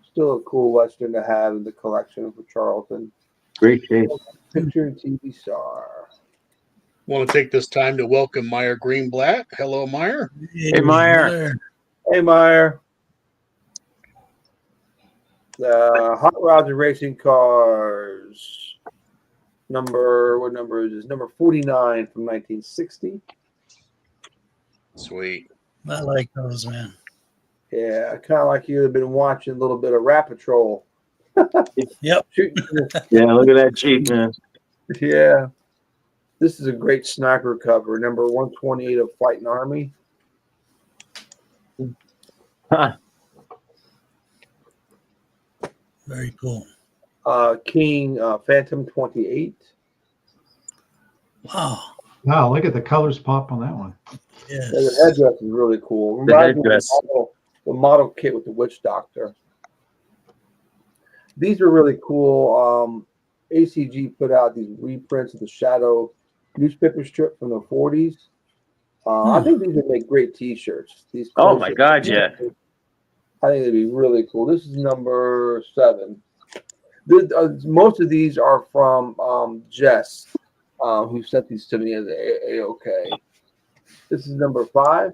still a cool Western to have in the collection for Charlton. Great shape. Picture and TV star. Want to take this time to welcome Meyer Greenblatt. Hello, Meyer. Hey, Meyer. Hey, Meyer. Hot Rods and Racing Cars. What number is this? Number 49 from 1960. Sweet. I like those, man. Yeah, kind of like you have been watching a little bit of Rat Patrol. Yep. Yeah, look at that Jeep, man. Yeah. This is a great sniper cover, number 128 of Fighting Army. Huh. Very cool. King Phantom 28. Wow. Wow, look at the colors pop on that one. Yes. Yeah, the headdress is really cool. The Reminds me of headdress. the model kit with the Witch Doctor. These are really cool. ACG put out these reprints of the Shadow newspaper strip from the 40s. I think these would make great T-shirts. These. Oh my God, yeah. I think it'd be really cool. This is number 7. Most of these are from Jess, who sent these to me as AOK. This is number 5.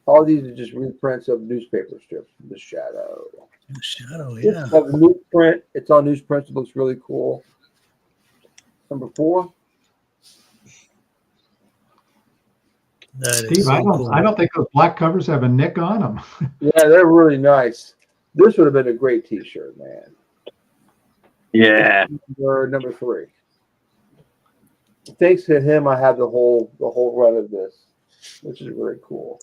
All these are just reprints of newspaper strips from the Shadow. The Shadow, This yeah. is a newsprint. It's on newsprint. It looks really cool. Number 4. That Steve, is so cool. I don't think those black covers have a nick on them. Yeah, they're really nice. This would have been a great T-shirt, man. Yeah. Number 3. Thanks to him, I have the whole run of this, which is really cool.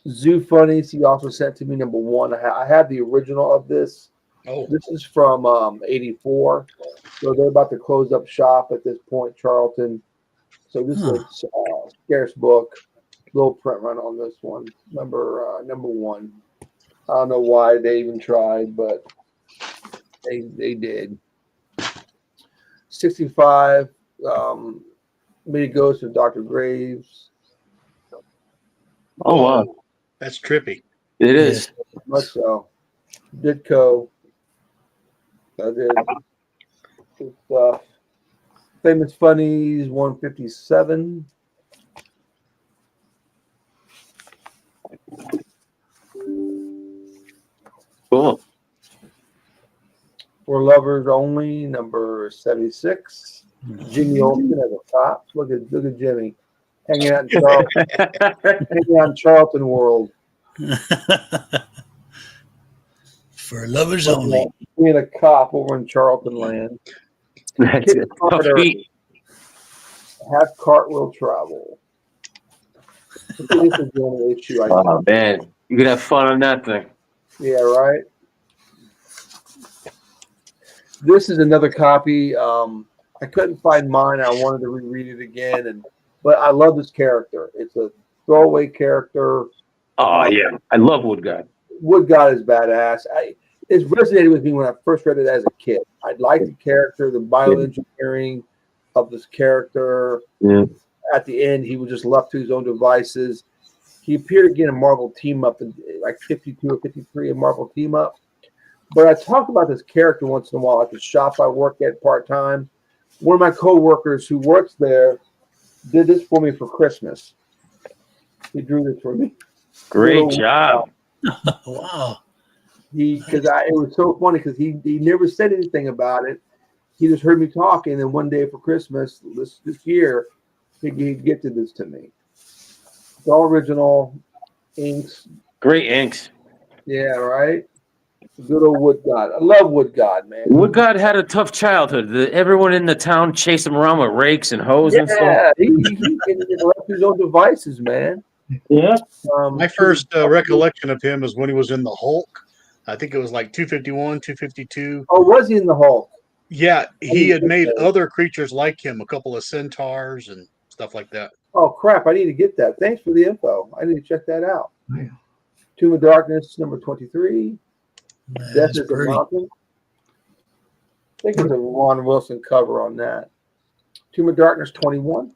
Zoo Funnies, he also sent to me number 1. I have the original of this. Oh, This is from 84. So they're about to close up shop at this point, Charlton. So this is a scarce book. Little print run on this one. Number 1. I don't know why they even tried, but they did. 65. Many Ghosts of Dr. Graves. Oh wow, that's trippy. it is. Much so. Ditko. I did. Good stuff. Famous Funnies 157. Cool. For Lovers Only, number 76. Jimmy Olsen at the top. Look at Jimmy hanging out in Charlton World. For lovers only. Being a cop over in Charlton land. That's it. Tough beat. Half Cartwheel Travel. I think this is the only issue I Oh man, you could have fun on that thing. Yeah, right. This is another copy. I couldn't find mine. I wanted to reread it again, but I love this character. It's a throwaway character. Oh yeah, I love Wood God. Wood God is badass. It resonated with me when I first read it as a kid. I liked the character, the bioengineering of this character. Yeah. At the end, he was just left to his own devices. He appeared again in Marvel Team Up in like 52 or 53 in Marvel Team Up. But I talk about this character once in a while at the shop I work at part-time. One of my coworkers who works there did this for me for Christmas. He drew this for me. Great job. Wow. It was so funny because he never said anything about it. He just heard me talking, and one day for Christmas this year, he gifted this to me. It's all original inks. Great inks. Yeah, right. Good old Wood God. I love Wood God, man. Wood God had a tough childhood. Everyone in the town chased him around with rakes and hoes and stuff. Yeah, he left his own devices, man. Yeah. My first recollection of him is when he was in the Hulk. I think it was like 251, 252. Oh, was he in the Hulk? Yeah, he had made other creatures like him, a couple of centaurs and stuff like that. Oh, crap. I need to get that. Thanks for the info. I need to check that out. Yeah. Tomb of Darkness, number 23. Death is a Mountain. I think it's a Ron Wilson cover on that. Tomb of Darkness, 21.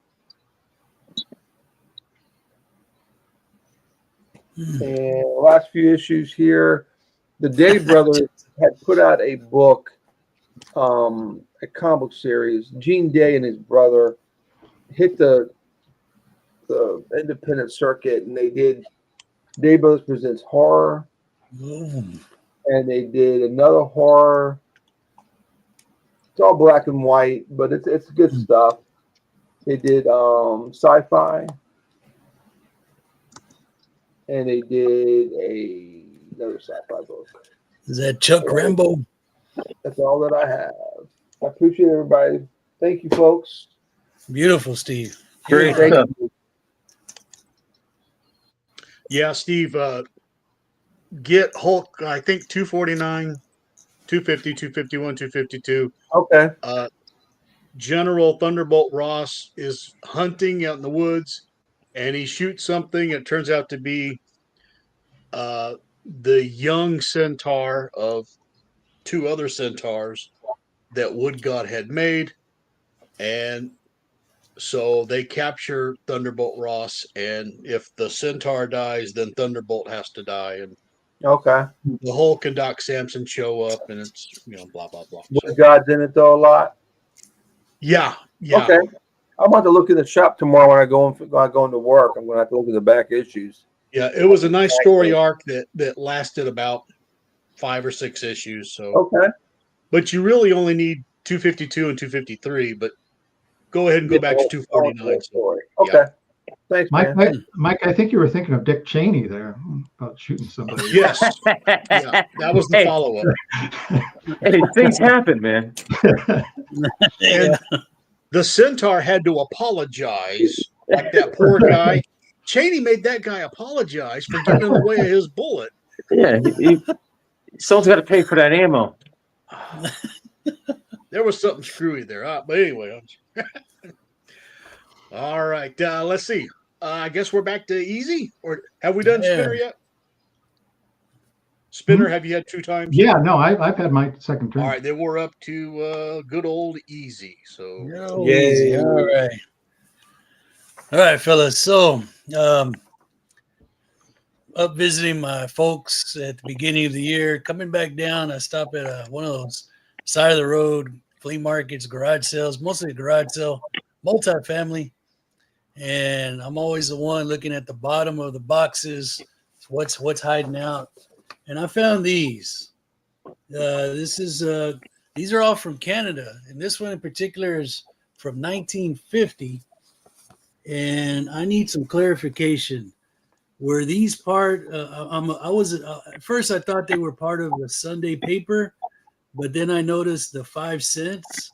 And the last few issues here, the Day Brothers had put out a book, a comic series. Gene Day and his brother hit the independent circuit, and they did Day Brothers Presents Horror, and they did another horror. It's all black and white, but it's good stuff. They did sci-fi. And they did another sci-fi book. Is that Chuck Rambo? That's all that I have. I appreciate everybody. Thank you, folks. Beautiful, Steve. Great Thank stuff. you. Yeah, Steve, get Hulk, I think 249, 250, 251, 252. Okay. General Thunderbolt Ross is hunting out in the woods, and he shoots something. It turns out to be the young centaur of two other centaurs that Wood God had made. And so they capture Thunderbolt Ross, and if the centaur dies, then Thunderbolt has to die. And Okay. the Hulk and Doc Samson show up, and it's, blah, blah, blah. So, Wood God's in it, though, a lot. yeah. Okay. I'm about to look in the shop tomorrow when I go into work. I'm going to have to look at the back issues. Yeah, it was a nice story arc that lasted about 5 or 6 issues. So, Okay. but you really only need 252 and 253. But go ahead and go back to 249. So, okay. yeah. Thanks, man. Mike, I think you were thinking of Dick Cheney there about shooting somebody. Yes, yeah, that was the follow-up. Hey, things happen, man. And the centaur had to apologize, like that poor guy. Cheney made that guy apologize for getting in the way of his bullet. Yeah, someone's got to pay for that ammo. There was something screwy there. But anyway. All right. Let's see. I guess we're back to easy. Or have we done Spinner yet? Spinner, have you had 2 times? Yeah, no, I've had my second turn. All right. Then we're up to good old easy. So, Easy. All right. All right, fellas. So, up visiting my folks at the beginning of the year, coming back down, I stop at one of those side of the road flea markets, garage sales, mostly garage sale, multifamily. And I'm always the one looking at the bottom of the boxes, what's hiding out. And I found these. These are all from Canada, and this one in particular is from 1950. And I need some clarification. Were these part? At first I thought they were part of the Sunday paper, but then I noticed the 5 cents.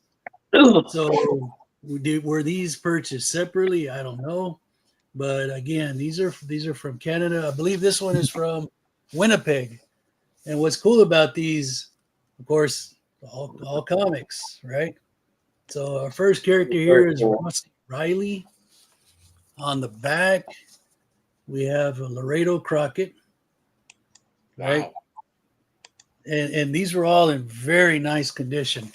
So were these purchased separately? I don't know, but again, these are from Canada. I believe this one is from Winnipeg. And what's cool about these, of course, all comics, right? So our first character here is Rusty Riley. On the back, we have a Laredo Crockett, right? Wow. And these were all in very nice condition.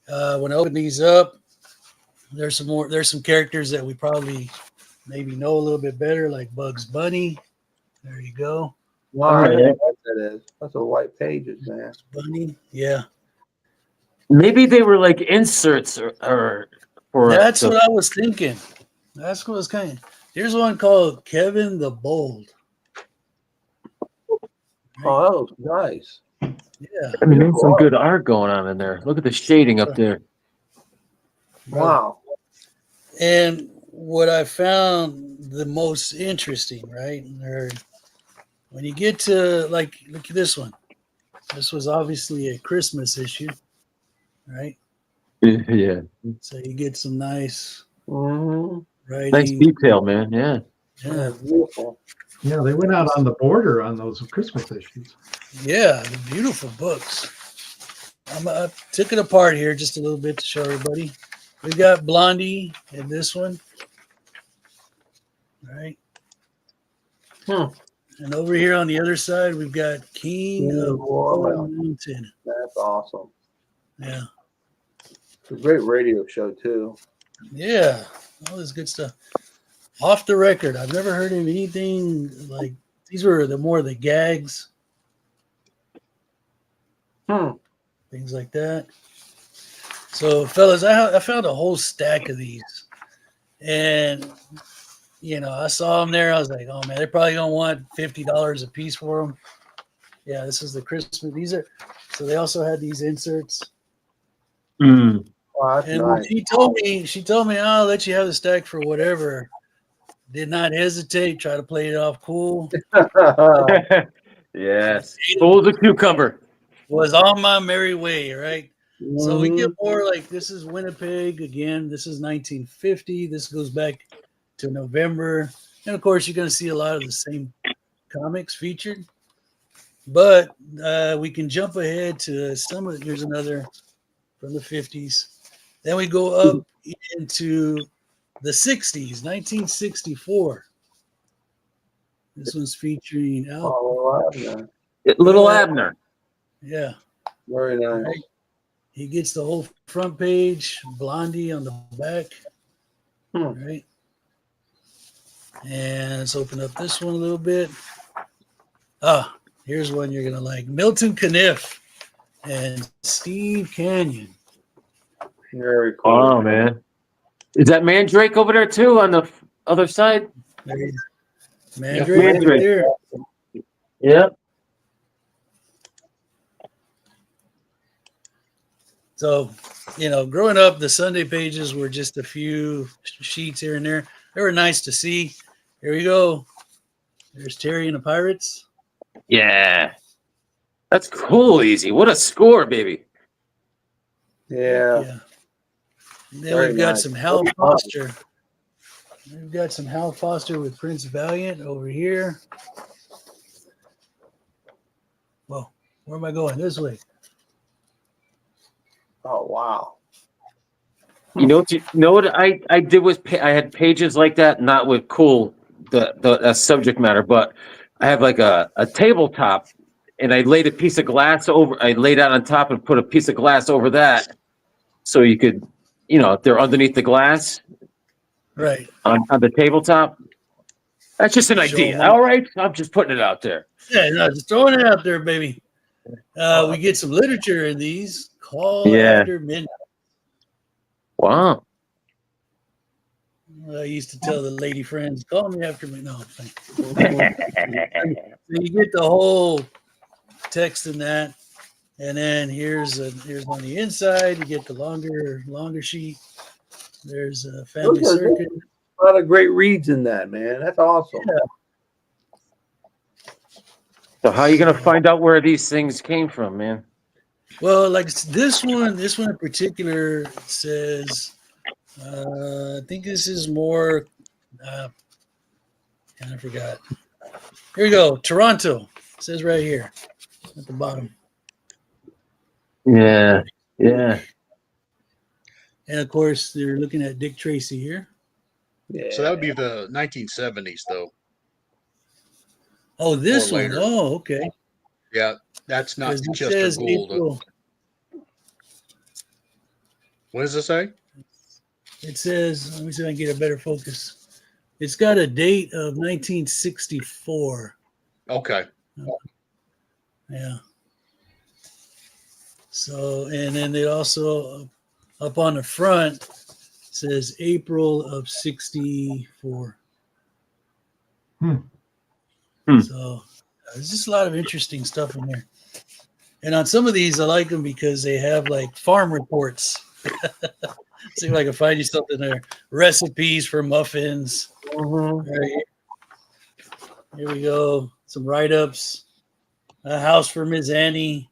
When I open these up, there's some characters that we probably maybe know a little bit better, like Bugs Bunny. There you go. Wow, I don't know what that is. That's a white pages, man. Bunny, yeah. Maybe they were like inserts or That's what I was thinking. That's what I was kind of. Here's one called Kevin the Bold. Oh, that looks nice. Yeah. I mean, there's some good art going on in there. Look at the shading up there. Wow. And what I found the most interesting, right? When you get to, like, look at this one. This was obviously a Christmas issue, right? Yeah. So you get some nice Mhm. writing. Nice detail, man. Yeah. Yeah, Beautiful. Yeah, they went out on the border on those Christmas issues. yeah, the beautiful books. I took it apart here just a little bit to show everybody. We got Blondie in this one, right? And over here on the other side, we've got King of War Mountain. That's awesome. Yeah, It's a great radio show too. yeah, all this good stuff. Off the record, I've never heard of anything like these. Were the more the gags, things like that. So, fellas, I found a whole stack of these, and I saw them there. I was like, oh man, they're probably gonna want $50 a piece for them. Yeah, this is the Christmas. These are so they also had these inserts. Oh, that's And nice. she told me, I'll let you have the stack for whatever. Did not hesitate. Try to play it off cool. Yes. Full as a cucumber. Was on my merry way, right? So we get Mhm. more like this is Winnipeg again. This is 1950. This goes back to November, and of course you're going to see a lot of the same comics featured. But we can jump ahead to some of. Here's another from the 50s. Then we go up into the 60s, 1964. This one's featuring Al. Oh, Abner. Little Abner. Yeah. Very nice. Right. He gets the whole front page, Blondie on the back. Right. And let's open up this one a little bit. Here's one you're gonna like. Milton Caniff and Steve Canyon. Very cool. Oh man. Is that Mandrake over there too on the other side? Mandrake right Mandrake. there. Yep. So, growing up, the Sunday pages were just a few sheets here and there. They were nice to see. Here we go. There's Terry and the Pirates. Yeah. That's cool, Easy. What a score, baby. Yeah. Then Very we've got nice. some Hal Foster. We've got some Hal Foster with Prince Valiant over here. Well, where am I going? This way. Oh wow. You know what I did was I had pages like that, not with cool the subject matter, but I have like a tabletop, and I laid a piece of glass over. I laid out on top and put a piece of glass over that, so you could, if they're underneath the glass, Right. on the tabletop. That's just an idea. All right, I'm just putting it out there. Yeah, no, just throwing it out there, baby. We get some literature in these. Call Yeah. After Midnight. Wow. I used to tell the lady friends, call me after me. No, thank you. You get the whole text in that. And then here's on the inside, you get the longer sheet. There's a family circuit. A lot of great reads in that, man. That's awesome. Yeah. So how are you gonna find out where these things came from, man? Well, like this one in particular says, I think this is more, kind of forgot. Here we go. Toronto. It says right here at the bottom. Yeah. Yeah. And of course, they're looking at Dick Tracy here. Yeah. So that would be the 1970s, though. Oh, this Or one. later. Oh, okay. Yeah, that's not 'Cause it Chester says Gould. April. What does it say? It says, let me see if I can get a better focus. It's got a date of 1964. Okay. Yeah. So, and then they also, up on the front, says April of 64. So, there's just a lot of interesting stuff in there. And on some of these, I like them because they have like farm reports. See if I can find you something there. Recipes for muffins. Right. Here we go. Some write-ups. A house for Miss Annie.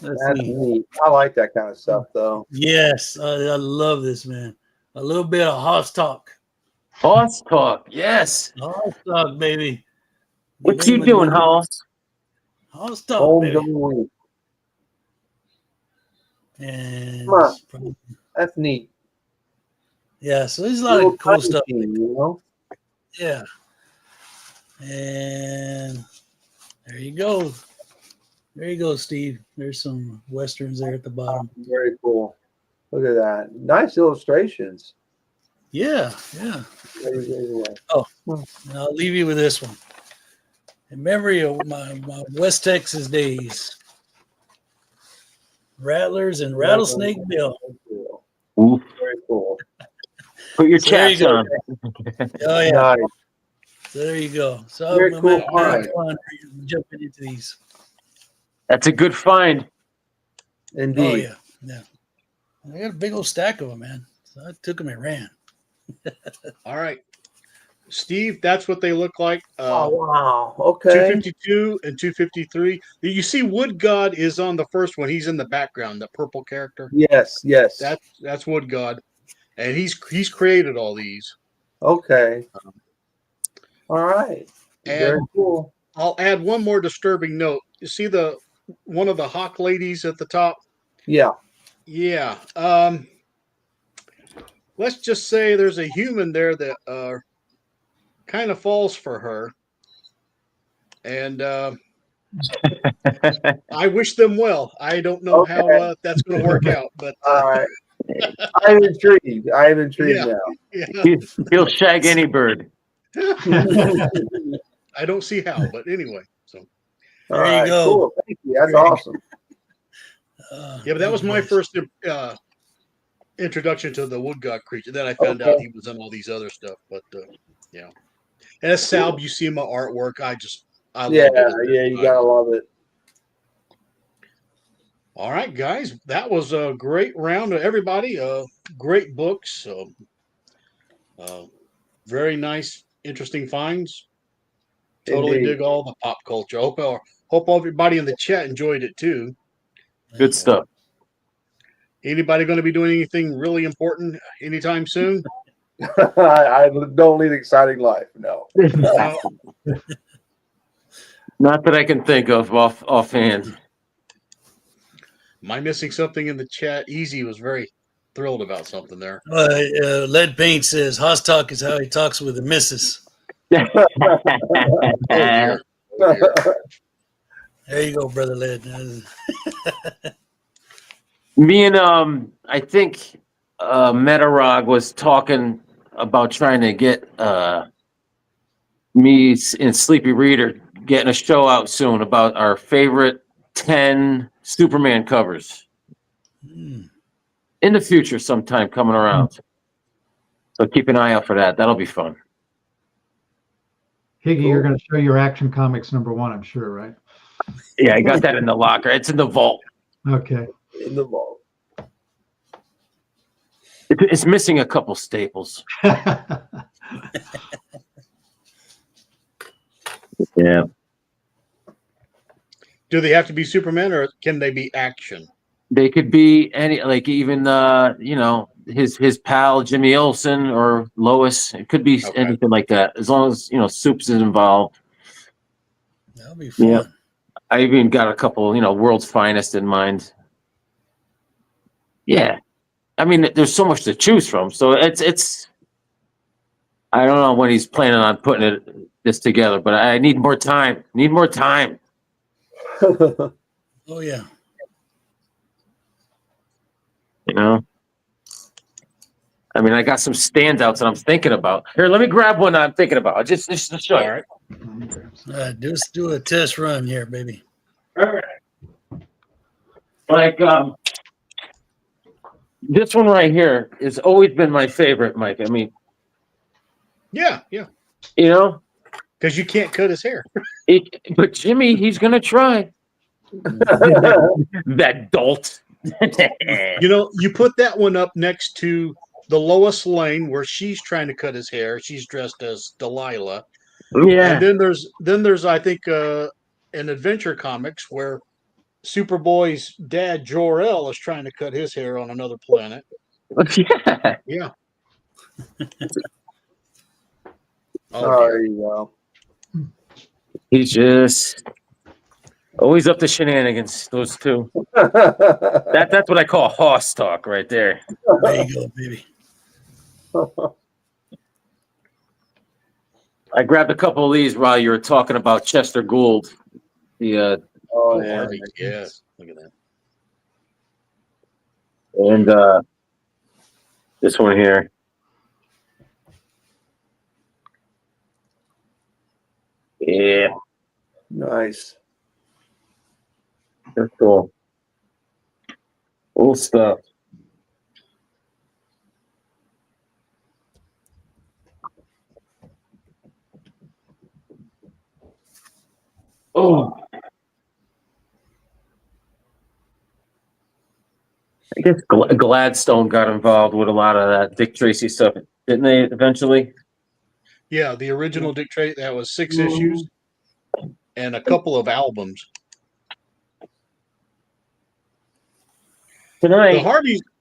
That's neat. I like that kind of stuff, though. Yes, I love this, man. A little bit of Hoss talk. Horse talk, yes. Hoss talk, baby. What you doing, Hoss? Hoss talk, Home baby. done. And Come on. That's neat. yeah, so there's a lot of cool stuff. You know? Yeah. And there you go. There you go, Steve. There's some westerns there at the bottom. Very cool. Look at that. Nice illustrations. Yeah, yeah. Anyway. Oh, and I'll leave you with this one. In memory of my West Texas days. Rattlers and Rattlesnake Bill. Ooh. Very cool. Put your So there you chaps go. on. Oh, yeah. Nice. So there you go. So Very I'm cool having find. fun jumping into these. That's a good find. Indeed. Oh, yeah. Yeah. I got a big old stack of them, man. So I took them and ran. All right. Steve, that's what they look like. Oh, wow. Okay. 252 and 253. You see Wood God is on the first one. He's in the background, the purple character. Yes, yes. That's Wood God. And he's created all these. Okay. All right. Very And cool. I'll add one more disturbing note. You see one of the hawk ladies at the top? Yeah. Yeah. Let's just say there's a human there that kind of falls for her. And I wish them well. I don't know how that's going to work out, but all right. I'm intrigued. I am intrigued now. Yeah. He'll shag any bird. I don't see how, but anyway. So There you go. Cool. Thank you. That's awesome. yeah, but that was my first introduction to the wood god creature. Then I found out he was in all these other stuff. But yeah, and as Sal Buscema artwork, I love it. Yeah, you gotta love it. All right, guys, that was a great round of everybody. Great books. Very nice, interesting finds. Totally dig all the pop culture. Hope everybody in the chat enjoyed it too. Good stuff. Anybody going to be doing anything really important anytime soon? I don't lead an exciting life. No. Not that I can think of offhand. Am I missing something in the chat? Easy was very thrilled about something there. Lead Paint says, Hoss talk is how he talks with the missus. Oh, dear. Oh, dear. There you go, Brother Lead. Me and I think Metarog was talking about trying to get me and Sleepy Reader getting a show out soon about our favorite 10 Superman covers in the future, sometime coming around. So keep an eye out for that. That'll be fun. Higgy, you're going to show your Action Comics #1, I'm sure, right? Yeah, I got that in the locker. It's in the vault. Okay. In the vault. It's missing a couple staples. Yeah. Do they have to be Superman or can they be action? They could be any, like even his pal Jimmy Olsen or Lois. It could be anything like that, as long as Soups is involved. That'll be fun. Yeah, I even got a couple, World's Finest in mind. Yeah, I mean, there's so much to choose from. So it's. I don't know when he's planning on putting this together, but I need more time. Oh yeah. I mean, I got some standouts that I'm thinking about. Here, let me grab one that I'm thinking about. Just to show you. All right. Just do a test run here, baby. All right. Like this one right here has always been my favorite, Mike. I mean, yeah. Because you can't cut his hair. But Jimmy, he's gonna try. That dolt. You put that one up next to the Lois Lane where she's trying to cut his hair. She's dressed as Delilah. Yeah. And then there's I think in Adventure Comics where Superboy's dad Jor-El is trying to cut his hair on another planet. Yeah. Yeah. There you go. He's just always up to shenanigans, those two. That's That's what I call horse talk right there. There you go, baby. I grabbed a couple of these while you were talking about Chester Gould. The Oh, yeah. Harvey. Yeah. Look at that. and this one here. Yeah, Nice. that's cool. Cool stuff. Oh, I guess Gladstone got involved with a lot of that Dick Tracy stuff, didn't they? Eventually. Yeah, the original Dick Tracy, that was 6 issues and a couple of albums. Tonight,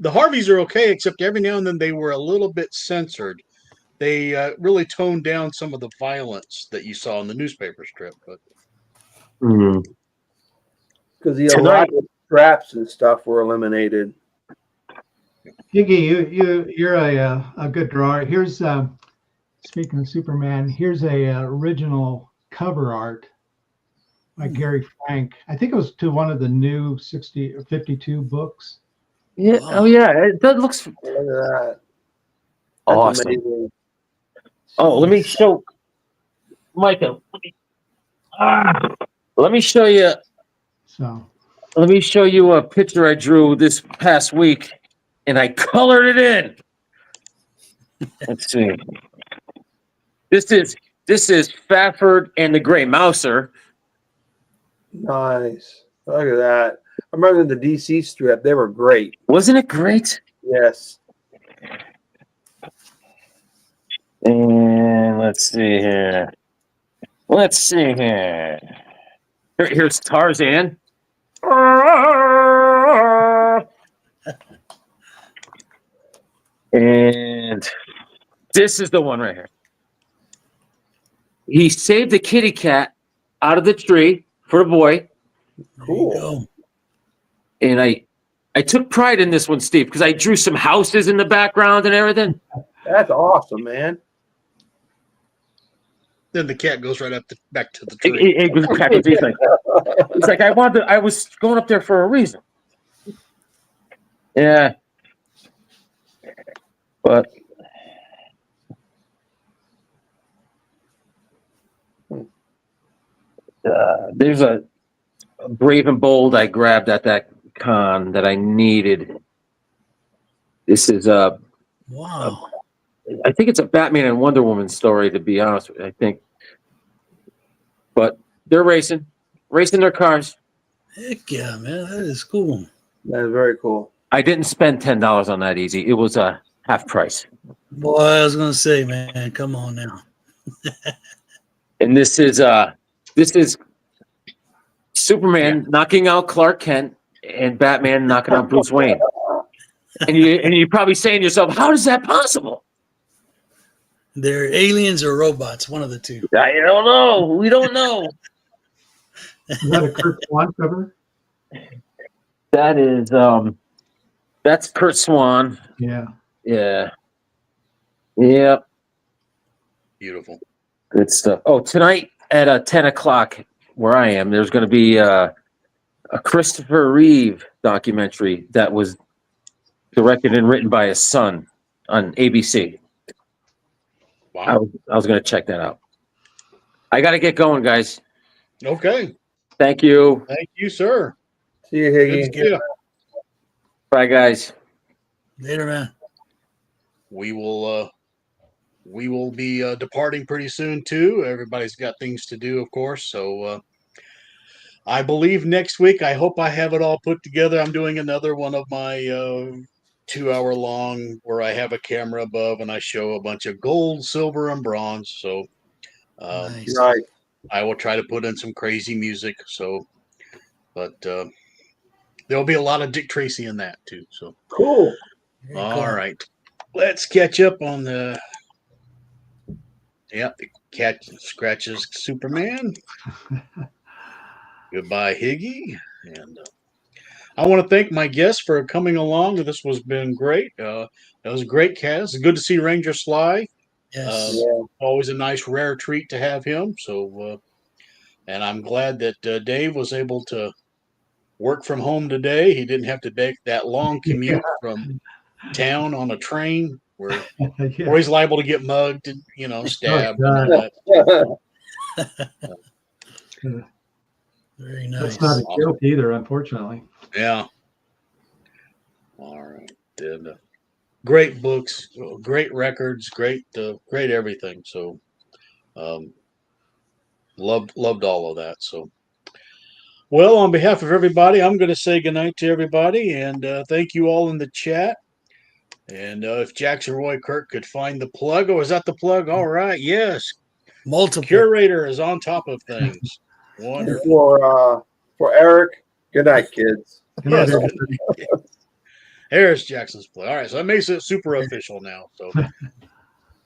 The Harveys are okay, except every now and then they were a little bit censored. They really toned down some of the violence that you saw in the newspaper strip. But Because the elaborate traps and stuff were eliminated. Higgy, you're a good drawer. Here's speaking of Superman. Here's a original cover art by Gary Frank. I think it was to one of the new 60 or 52 books. yeah. Oh, yeah. That looks Look at that. That's awesome. amazing. Oh, let me show Michael. Let me show you. So Let me show you a picture I drew this past week, and I colored it in. Let's see. This is Fafford and the Gray Mouser. Nice. Look at that. I remember the DC strip. They were great. Wasn't it great? Yes. And let's see here. Here's Tarzan. And this is the one right here. He saved the kitty cat out of the tree for the boy. Cool. There you go. And I took pride in this one, Steve, because I drew some houses in the background and everything. That's awesome, man. then the cat goes right back to the tree. He's like, I was going up there for a reason. Yeah. But there's a Brave and Bold I grabbed at that con that I needed. This is Wow. I think it's a Batman and Wonder Woman story, to be honest with you, I think. But they're racing their cars. Heck yeah, man. That is cool. That is very cool. I didn't spend $10 on that easy. It was a half price. Boy, I was gonna say, man, come on now. And this is Superman knocking out Clark Kent and Batman knocking out Bruce Wayne. And you're probably saying to yourself, how is that possible? They're aliens or robots, one of the two. I don't know. We don't know. is that a Kurt Swan cover? That is that's Kurt Swan. Yeah. Yeah. Yep. Beautiful. Good stuff. Oh, tonight at 10 o'clock where I am, there's going to be a Christopher Reeve documentary that was directed and written by his son on ABC. Wow. I was going to check that out. I got to get going, guys. Okay. Thank you. Thank you, sir. See you, Good Higgy. to see you. Bye, guys. Later, man. We will be departing pretty soon too. Everybody's got things to do, of course. So I believe next week, I hope I have it all put together. I'm doing another one of my 2-hour long where I have a camera above and I show a bunch of gold, silver, and bronze. So Nice. Right. I will try to put in some crazy music. So, but there'll be a lot of Dick Tracy in that too. So Cool. all right, let's catch up on the the cat scratches Superman. Goodbye, Higgy, and I want to thank my guests for coming along. This was been great. That was a great cast. Good to see Ranger Sly. Yes. Always a nice rare treat to have him. So, and I'm glad that Dave was able to work from home today. He didn't have to make that long commute from town on a train where or he's liable to get mugged and stabbed and all that. Very nice. That's not a joke either, unfortunately. Yeah. All right. And, great books, great records, great everything. So, loved all of that. So, well, on behalf of everybody, I'm going to say goodnight to everybody and thank you all in the chat. And if Jackson Roy Kirk could find the plug, is that the plug? All right. Yes. Multiple. Curator is on top of things. Wonderful. For Eric, good night, kids. Good night, Yes. everybody. There's Jackson's plug. All right. So that makes it super official now. So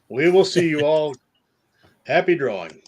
we will see you all. Happy drawing.